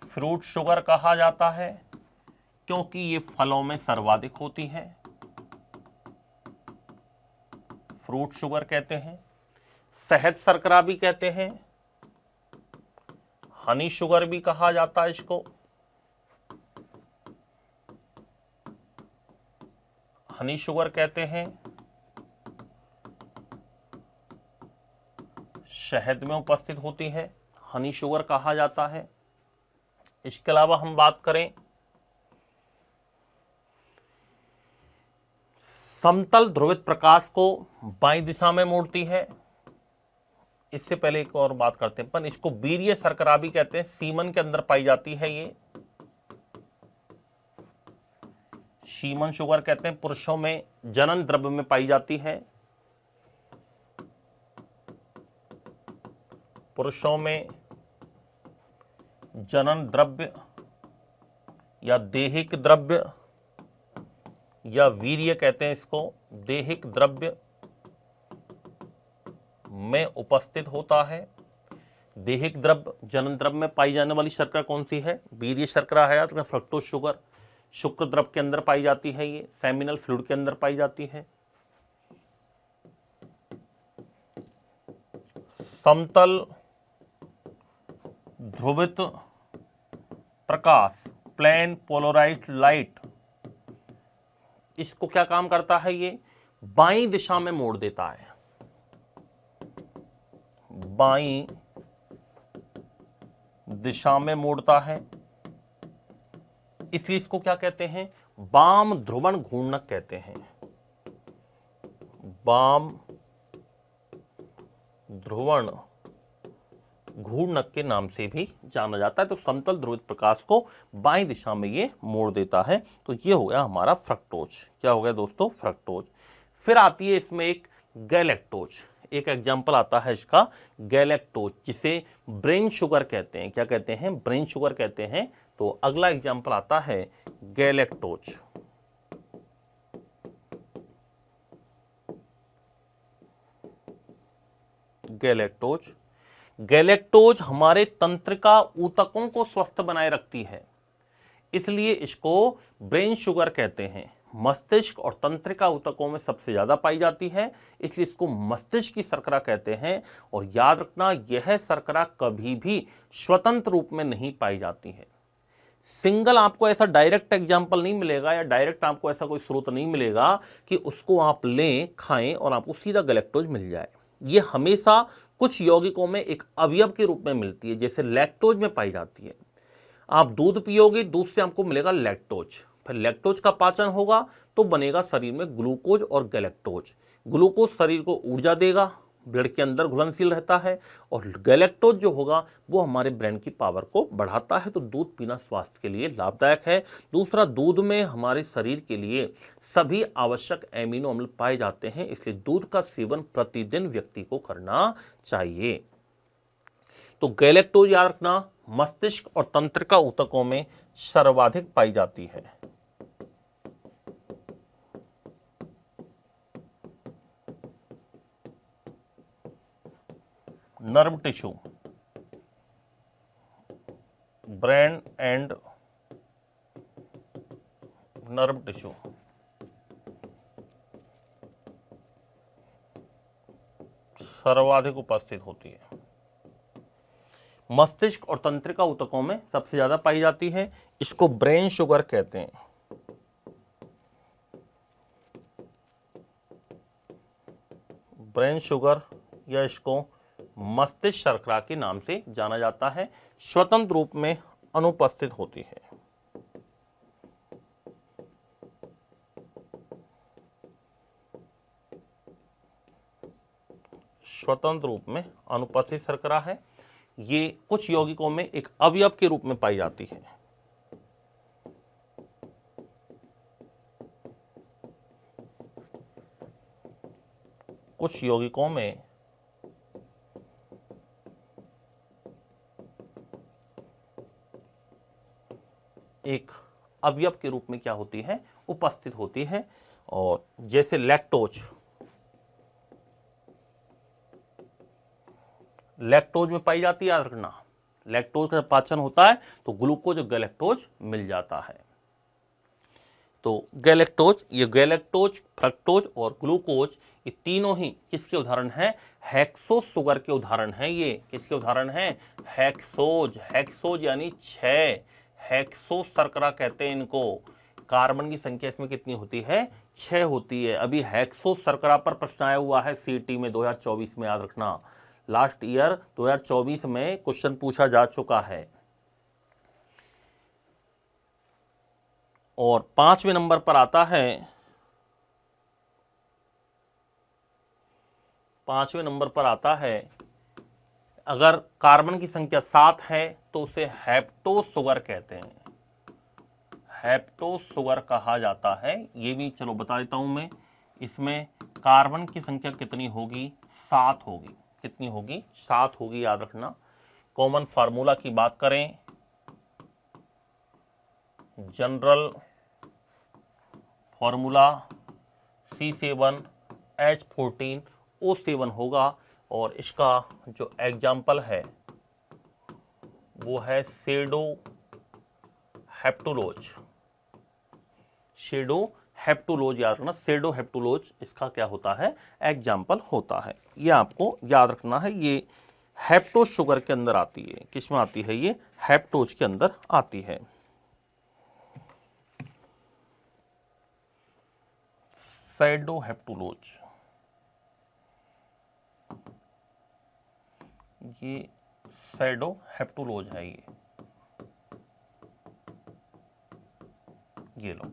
फ्रूट शुगर कहा जाता है, क्योंकि ये फलों में सर्वाधिक होती है, फ्रूट शुगर कहते हैं। शहद शर्करा भी कहते हैं, हनी शुगर भी कहा जाता है इसको, हनी शुगर कहते हैं। शहद में उपस्थित होती है, हनी शुगर कहा जाता है। इसके अलावा हम बात करें समतल ध्रुवित प्रकाश को बाईं दिशा में मोड़ती है। इससे पहले एक और बात करते हैं अपन, इसको वीर्य शर्करा भी कहते हैं, सीमन के अंदर पाई जाती है ये, सीमन शुगर कहते हैं। पुरुषों में जनन द्रव्य में पाई जाती है, पुरुषों में जनन द्रव्य या देहिक द्रव्य या वीर्य कहते हैं इसको, देहिक द्रव्य में उपस्थित होता है। देहिक द्रव्य जनन द्रव्य में पाई जाने वाली शर्करा कौन सी है, वीर्य शर्करा है। तो फ्रक्टोज शुगर शुक्र द्रव्य के अंदर पाई जाती है, ये सेमिनल फ्लूइड के अंदर पाई जाती है। समतल ध्रुवित प्रकाश, प्लेन पोलराइज्ड लाइट, इसको क्या काम करता है, ये बाईं दिशा में मोड़ देता है, बाईं दिशा में मोड़ता है, इसलिए इसको क्या कहते हैं, वाम ध्रुवण घूर्णक कहते हैं, वाम ध्रुवण घूर्णक के नाम से भी जाना जाता है। तो समतल ध्रुवित प्रकाश को बाईं दिशा में ये मोड़ देता है। तो ये हो गया हमारा फ्रक्टोज। क्या हो गया दोस्तों, फ्रक्टोज। फिर आती है इसमें एक गैलेक्टोज, एक एग्जाम्पल आता है इसका गैलेक्टोज, जिसे ब्रेन शुगर कहते हैं। क्या कहते हैं, ब्रेन शुगर कहते हैं। तो अगला एग्जाम्पल आता है गैलेक्टोज। गैलेक्टोज, गैलेक्टोज हमारे तंत्रिका ऊतकों को स्वस्थ बनाए रखती है, इसलिए इसको ब्रेन शुगर कहते हैं। मस्तिष्क और तंत्रिका ऊतकों में सबसे ज्यादा पाई जाती है, इसलिए इसको मस्तिष्क की शर्करा कहते हैं। और याद रखना, यह शर्करा कभी भी स्वतंत्र रूप में नहीं पाई जाती है। सिंगल आपको ऐसा डायरेक्ट एग्जाम्पल नहीं मिलेगा, या डायरेक्ट आपको ऐसा कोई स्रोत नहीं मिलेगा कि उसको आप लें, खाएं और आपको सीधा गैलेक्टोज मिल जाए। ये हमेशा कुछ यौगिकों में एक अवयव के रूप में मिलती है, जैसे लैक्टोज में पाई जाती है। आप दूध पियोगे, दूध से आपको मिलेगा लैक्टोज, फिर लैक्टोज का पाचन होगा तो बनेगा शरीर में ग्लूकोज और गैलेक्टोज। ग्लूकोज शरीर को ऊर्जा देगा, ब्लड के अंदर घुलनशील रहता है, और गैलेक्टोज जो होगा वो हमारे ब्रेन की पावर को बढ़ाता है। तो दूध पीना स्वास्थ्य के लिए लाभदायक है। दूसरा, दूध में हमारे शरीर के लिए सभी आवश्यक एमिनो अम्ल पाए जाते हैं, इसलिए दूध का सेवन प्रतिदिन व्यक्ति को करना चाहिए। तो गैलेक्टोज याद रखना, मस्तिष्क और तंत्रिका ऊतकों में सर्वाधिक पाई जाती है। Nerve tissue, brain and nerve tissue, सर्वाधिक उपस्थित होती है। मस्तिष्क और तंत्रिका ऊतकों में सबसे ज्यादा पाई जाती है, इसको ब्रेन शुगर कहते हैं। ब्रेन शुगर या इसको मस्तिष्क शर्करा के नाम से जाना जाता है, स्वतंत्र रूप में अनुपस्थित होती है। स्वतंत्र रूप में अनुपस्थित शर्करा है। ये कुछ यौगिकों में एक अवयव के रूप में पाई जाती है। कुछ यौगिकों में एक अवयव के रूप में क्या होती है, उपस्थित होती है। और जैसे लैक्टोज, लैक्टोज में पाई जाती है, याद रखना। लैक्टोज का पाचन होता है तो ग्लूकोज और गैलेक्टोज मिल जाता है। तो गैलेक्टोज, ये गैलेक्टोज, फ्रक्टोज और ग्लूकोज, ये तीनों ही किसके उदाहरण हैं, हेक्सोज शुगर के उदाहरण हैं। ये किसके उदाहरण हैं, हेक्सोज। हेक्सोज यानी 6, हेक्सोज शर्करा कहते हैं इनको। कार्बन की संख्या इसमें कितनी होती है, 6 होती है। अभी हेक्सोज शर्करा पर प्रश्न आया हुआ है सीटी में 2024 में, याद रखना। लास्ट ईयर 2024 में क्वेश्चन पूछा जा चुका है। और 5वें नंबर पर आता है, 5वें नंबर पर आता है, अगर कार्बन की संख्या 7 है तो उसे हेप्टोज शुगर कहते हैं। हेप्टोज शुगर कहा जाता है। ये भी चलो बता देता हूं मैं। इसमें कार्बन की संख्या कितनी होगी, 7 होगी। कितनी होगी, 7 होगी, याद रखना। कॉमन फार्मूला की बात करें, जनरल फार्मूला C7H14O7 होगा। और इसका जो एग्जाम्पल है वो है सेडो हेप्टुलोज। सेडो हेप्टुलोज याद रखना, सेडो हेप्टुलोज इसका क्या होता है, एग्जाम्पल होता है। ये आपको याद रखना है। ये हेप्टोज शुगर के अंदर आती है। किस में आती है ये? हेप्टोज के अंदर आती है। सैडोहेप्टुलोज, ये सैडोहेप्टुलोज है ये लो,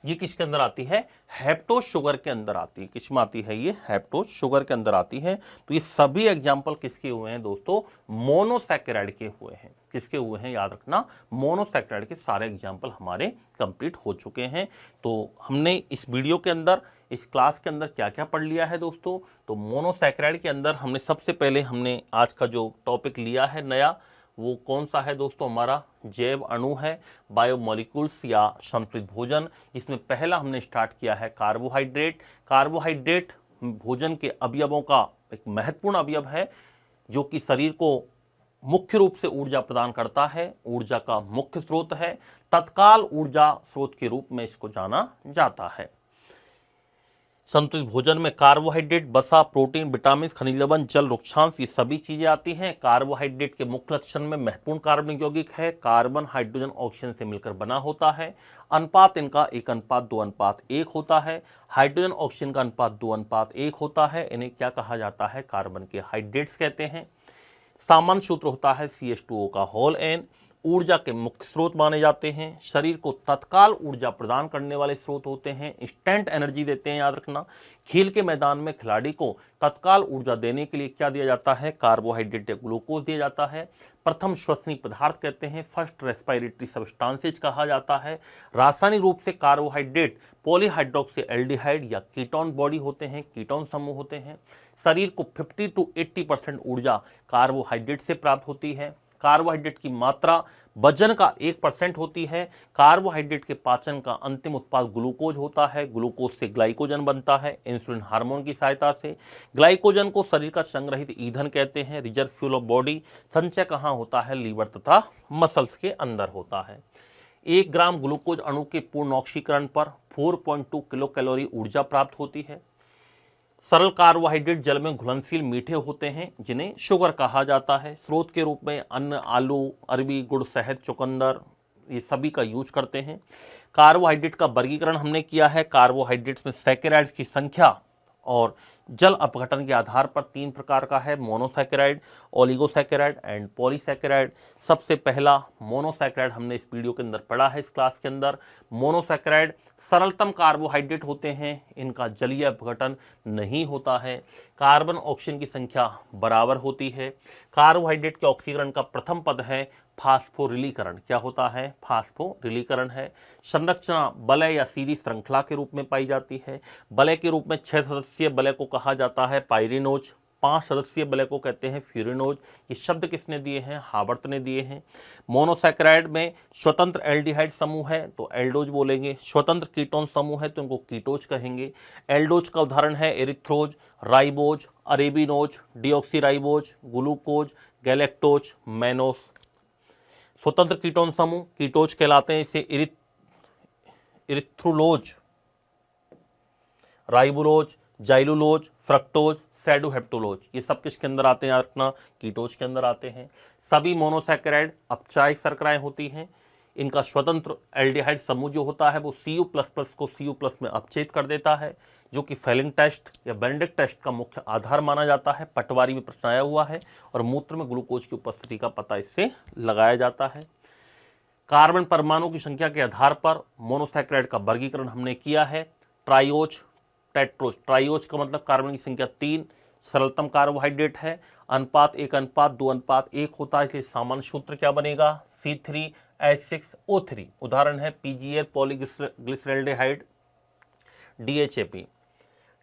ये किसके अंदर आती है? हेप्टोज शुगर के अंदर आती है। किस में आती है ये? हेप्टोज शुगर के अंदर आती है। तो ये सभी एग्जाम्पल किसके हुए हैं दोस्तों? मोनोसैकेराइड के हुए हैं। किसके हुए हैं? याद रखना, मोनोसैकेराइड के सारे एग्जाम्पल हमारे कंप्लीट हो चुके हैं। तो हमने इस वीडियो के अंदर, इस क्लास के अंदर क्या क्या पढ़ लिया है दोस्तों? तो मोनोसैकेराइड के अंदर हमने सबसे पहले हमने आज का जो टॉपिक लिया है नया, वो कौन सा है दोस्तों? हमारा जैव अणु है, बायोमोलिक्यूल्स या संतुलित भोजन। इसमें पहला हमने स्टार्ट किया है कार्बोहाइड्रेट। कार्बोहाइड्रेट भोजन के अवयवों का एक महत्वपूर्ण अवयव है, जो कि शरीर को मुख्य रूप से ऊर्जा प्रदान करता है, ऊर्जा का मुख्य स्रोत है, तत्काल ऊर्जा स्रोत के रूप में इसको जाना जाता है। संतुलित भोजन में कार्बोहाइड्रेट, वसा, प्रोटीन, विटामिन, खनिज लवण, जल, रुक्षांश, ये सभी चीजें आती हैं। कार्बोहाइड्रेट के मुख्य लक्षण में महत्वपूर्ण कार्बनिक यौगिक है, कार्बन हाइड्रोजन ऑक्सीजन से मिलकर बना होता है। अनुपात इनका 1:2:1 होता है। हाइड्रोजन ऑक्सीजन का अनुपात 2:1 होता है। इन्हें क्या कहा जाता है? कार्बन के हाइड्रेट्स कहते हैं। सामान्य सूत्र होता है CH2O का होल N। ऊर्जा के मुख्य स्रोत माने जाते हैं, शरीर को तत्काल ऊर्जा प्रदान करने वाले स्रोत होते हैं, इंस्टेंट एनर्जी देते हैं। याद रखना, खेल के मैदान में खिलाड़ी को तत्काल ऊर्जा देने के लिए क्या दिया जाता है? कार्बोहाइड्रेट या ग्लूकोज दिया जाता है। प्रथम श्वसनीय पदार्थ कहते हैं, फर्स्ट रेस्पिरेटरी सब्सटेंसेज कहा जाता है। रासायनिक रूप से कार्बोहाइड्रेट पॉलीहाइड्रोक्सी एल्डिहाइड या कीटोन बॉडी होते हैं, कीटोन समूह होते हैं। शरीर को 50 से 80% ऊर्जा कार्बोहाइड्रेट से प्राप्त होती है। कार्बोहाइड्रेट की मात्रा वजन का 1% होती है। कार्बोहाइड्रेट के पाचन का अंतिम उत्पाद ग्लूकोज होता है। ग्लूकोज से ग्लाइकोजन बनता है इंसुलिन हार्मोन की सहायता से। ग्लाइकोजन को शरीर का संग्रहित ईंधन कहते हैं, रिजर्व फ्यूल ऑफ बॉडी। संचय कहाँ होता है? लीवर तथा मसल्स के अंदर होता है। 1 ग्राम ग्लूकोज अणु के पूर्ण ऑक्सीकरण पर 4.2 किलो कैलोरी ऊर्जा प्राप्त होती है। सरल कार्बोहाइड्रेट जल में घुलनशील मीठे होते हैं, जिन्हें शुगर कहा जाता है। स्रोत के रूप में अन्न, आलू, अरबी, गुड़, शहद, चुकंदर, ये सभी का यूज करते हैं। कार्बोहाइड्रेट का वर्गीकरण हमने किया है। कार्बोहाइड्रेट्स में सैकेराइड्स की संख्या और जल अपघटन के आधार पर 3 प्रकार का है, मोनोसैकेराइड, ओलिगोसैकेराइड एंड पॉलीसैकेराइड। सबसे पहला मोनोसैकेराइड हमने इस वीडियो के अंदर पढ़ा है। इस क्लास के अंदर मोनोसैकेराइड सरलतम कार्बोहाइड्रेट होते हैं, इनका जलीय अपघटन नहीं होता है। कार्बन ऑक्सीजन की संख्या बराबर होती है। कार्बोहाइड्रेट के ऑक्सीकरण का प्रथम पद है फास्फोरिलीकरण। क्या होता है? फास्फोरिलीकरण है। संरचना वलय या सीधी श्रृंखला के रूप में पाई जाती है। वलय के रूप में 6 सदस्यीय वलय को कहा जाता है पाइरिनोज, 5 सदस्यीय वलय को कहते हैं फ्यूरिनोज। ये शब्द किसने दिए हैं? हावर्थ ने दिए हैं। मोनोसैकेराइड में स्वतंत्र एल्डिहाइड समूह है तो एल्डोज बोलेंगे, स्वतंत्र कीटोन समूह है तो उनको कीटोज कहेंगे। एल्डोज का उदाहरण है erythrose, ribose, arabinose, deoxyribose, glucose, galactose, mannose. स्वतंत्र कीटोन समूह कीटोज कहलाते हैं। इसे erythrulose, ribulose, xylulose, fructose, sedoheptulose, ये सब किसके अंदर आते हैं? रखना, कीटोज के अंदर आते हैं। सभी मोनोसैकेराइड अपचायक शर्कराएं होती हैं। इनका स्वतंत्र एल्डिहाइड समूह जो होता है वो Cu++ को Cu+ में अपचेत कर देता है, जो कि फेलिंग टेस्ट या बेनेडिक्ट टेस्ट का मुख्य आधार माना जाता है। पटवारी में प्रश्न आया हुआ है और मूत्र में ग्लूकोज की उपस्थिति का पता इससे लगाया जाता है। कार्बन परमाणु की संख्या के आधार पर मोनोसैकेराइड का वर्गीकरण हमने किया है। Triose, tetrose. ट्राइओज का मतलब कार्बन की संख्या 3, सरलतम कार्बोहाइड्रेट है। अनुपात 1:2:1 होता है, इसलिए सामान्य सूत्र क्या बनेगा? C3H6O3। उदाहरण है PGL पॉलीग्लिसरॉल्डिहाइड, DHAP।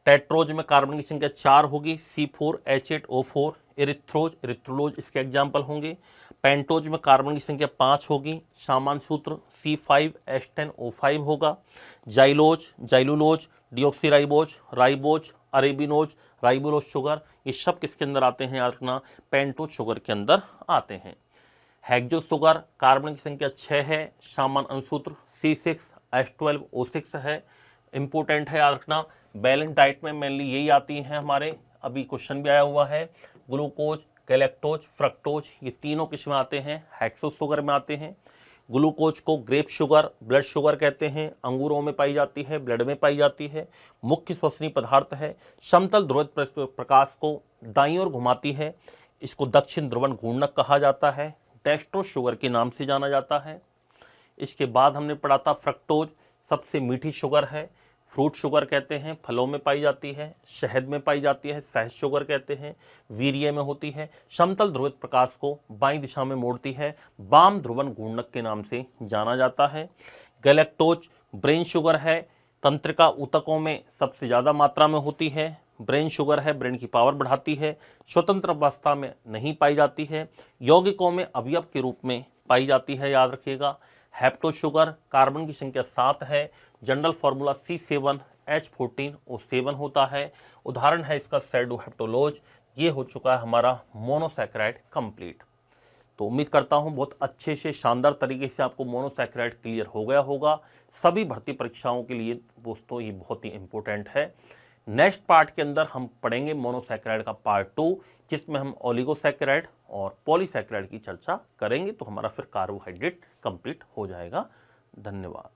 टेट्रोज में कार्बन की संख्या 4 होगी, C4H8O4। एरिथ्रोज, एरिथ्रोलोज इसके एग्जाम्पल होंगे। पेंटोज में कार्बन की संख्या 5 होगी, सामान्य सूत्र C5H10O5 होगा। Xylose, xylulose, deoxyribose, ribose, arabinose, ribulose sugar, ये सब किसके अंदर आते हैं? याद रखना, पेंटोज शुगर के अंदर आते हैं। हेक्सो शुगर कार्बन की संख्या 6 है, सामान्य अनुसूत्र C6H12O6 है। इंपोर्टेंट है, याद रखना। बैलेंस डाइट में मेनली यही आती हैं हमारे, अभी क्वेश्चन भी आया हुआ है। ग्लूकोज, गैलेक्टोज, फ्रक्टोज, ये तीनों किस में आते हैं? हेक्सोज शुगर में आते हैं। ग्लूकोज को ग्रेप शुगर, ब्लड शुगर कहते हैं, अंगूरों में पाई जाती है, ब्लड में पाई जाती है, मुख्य श्वसनीय पदार्थ है। समतल ध्रुवित प्रकाश को दाईं ओर घुमाती है, इसको दक्षिण ध्रुवन घूर्णक कहा जाता है। डेक्स्ट्रोज शुगर के नाम से जाना जाता है। इसके बाद हमने पढ़ा था फ्रक्टोज सबसे मीठी शुगर है, फ्रूट शुगर कहते हैं, फलों में पाई जाती है, शहद में पाई जाती है, शहद शुगर कहते हैं, वीर्य में होती है, समतल ध्रुवित प्रकाश को बाईं दिशा में मोड़ती है, वाम ध्रुवन घूर्णक के नाम से जाना जाता है। गैलेक्टोज ब्रेन शुगर है, तंत्रिका ऊतकों में सबसे ज़्यादा मात्रा में होती है, ब्रेन शुगर है, ब्रेन की पावर बढ़ाती है, स्वतंत्र अवस्था में नहीं पाई जाती है, यौगिकों में अवयव के रूप में पाई जाती है, याद रखिएगा। हेप्टोज शुगर कार्बन की संख्या 7 है, जनरल फार्मूला C7H14O7 होता है। उदाहरण है इसका सैडोहेप्टोलोज। ये हो चुका है हमारा मोनोसैकेराइड कंप्लीट। तो उम्मीद करता हूं बहुत अच्छे से शानदार तरीके से आपको मोनोसैकेराइड क्लियर हो गया होगा। सभी भर्ती परीक्षाओं के लिए दोस्तों ये बहुत ही इंपॉर्टेंट है। नेक्स्ट पार्ट के अंदर हम पढ़ेंगे मोनोसैकेराइड का पार्ट 2, जिसमें हम ओलिगोसैकेराइड और पॉलीसैकेराइड की चर्चा करेंगे। तो हमारा फिर कार्बोहाइड्रेट कंप्लीट हो जाएगा। धन्यवाद।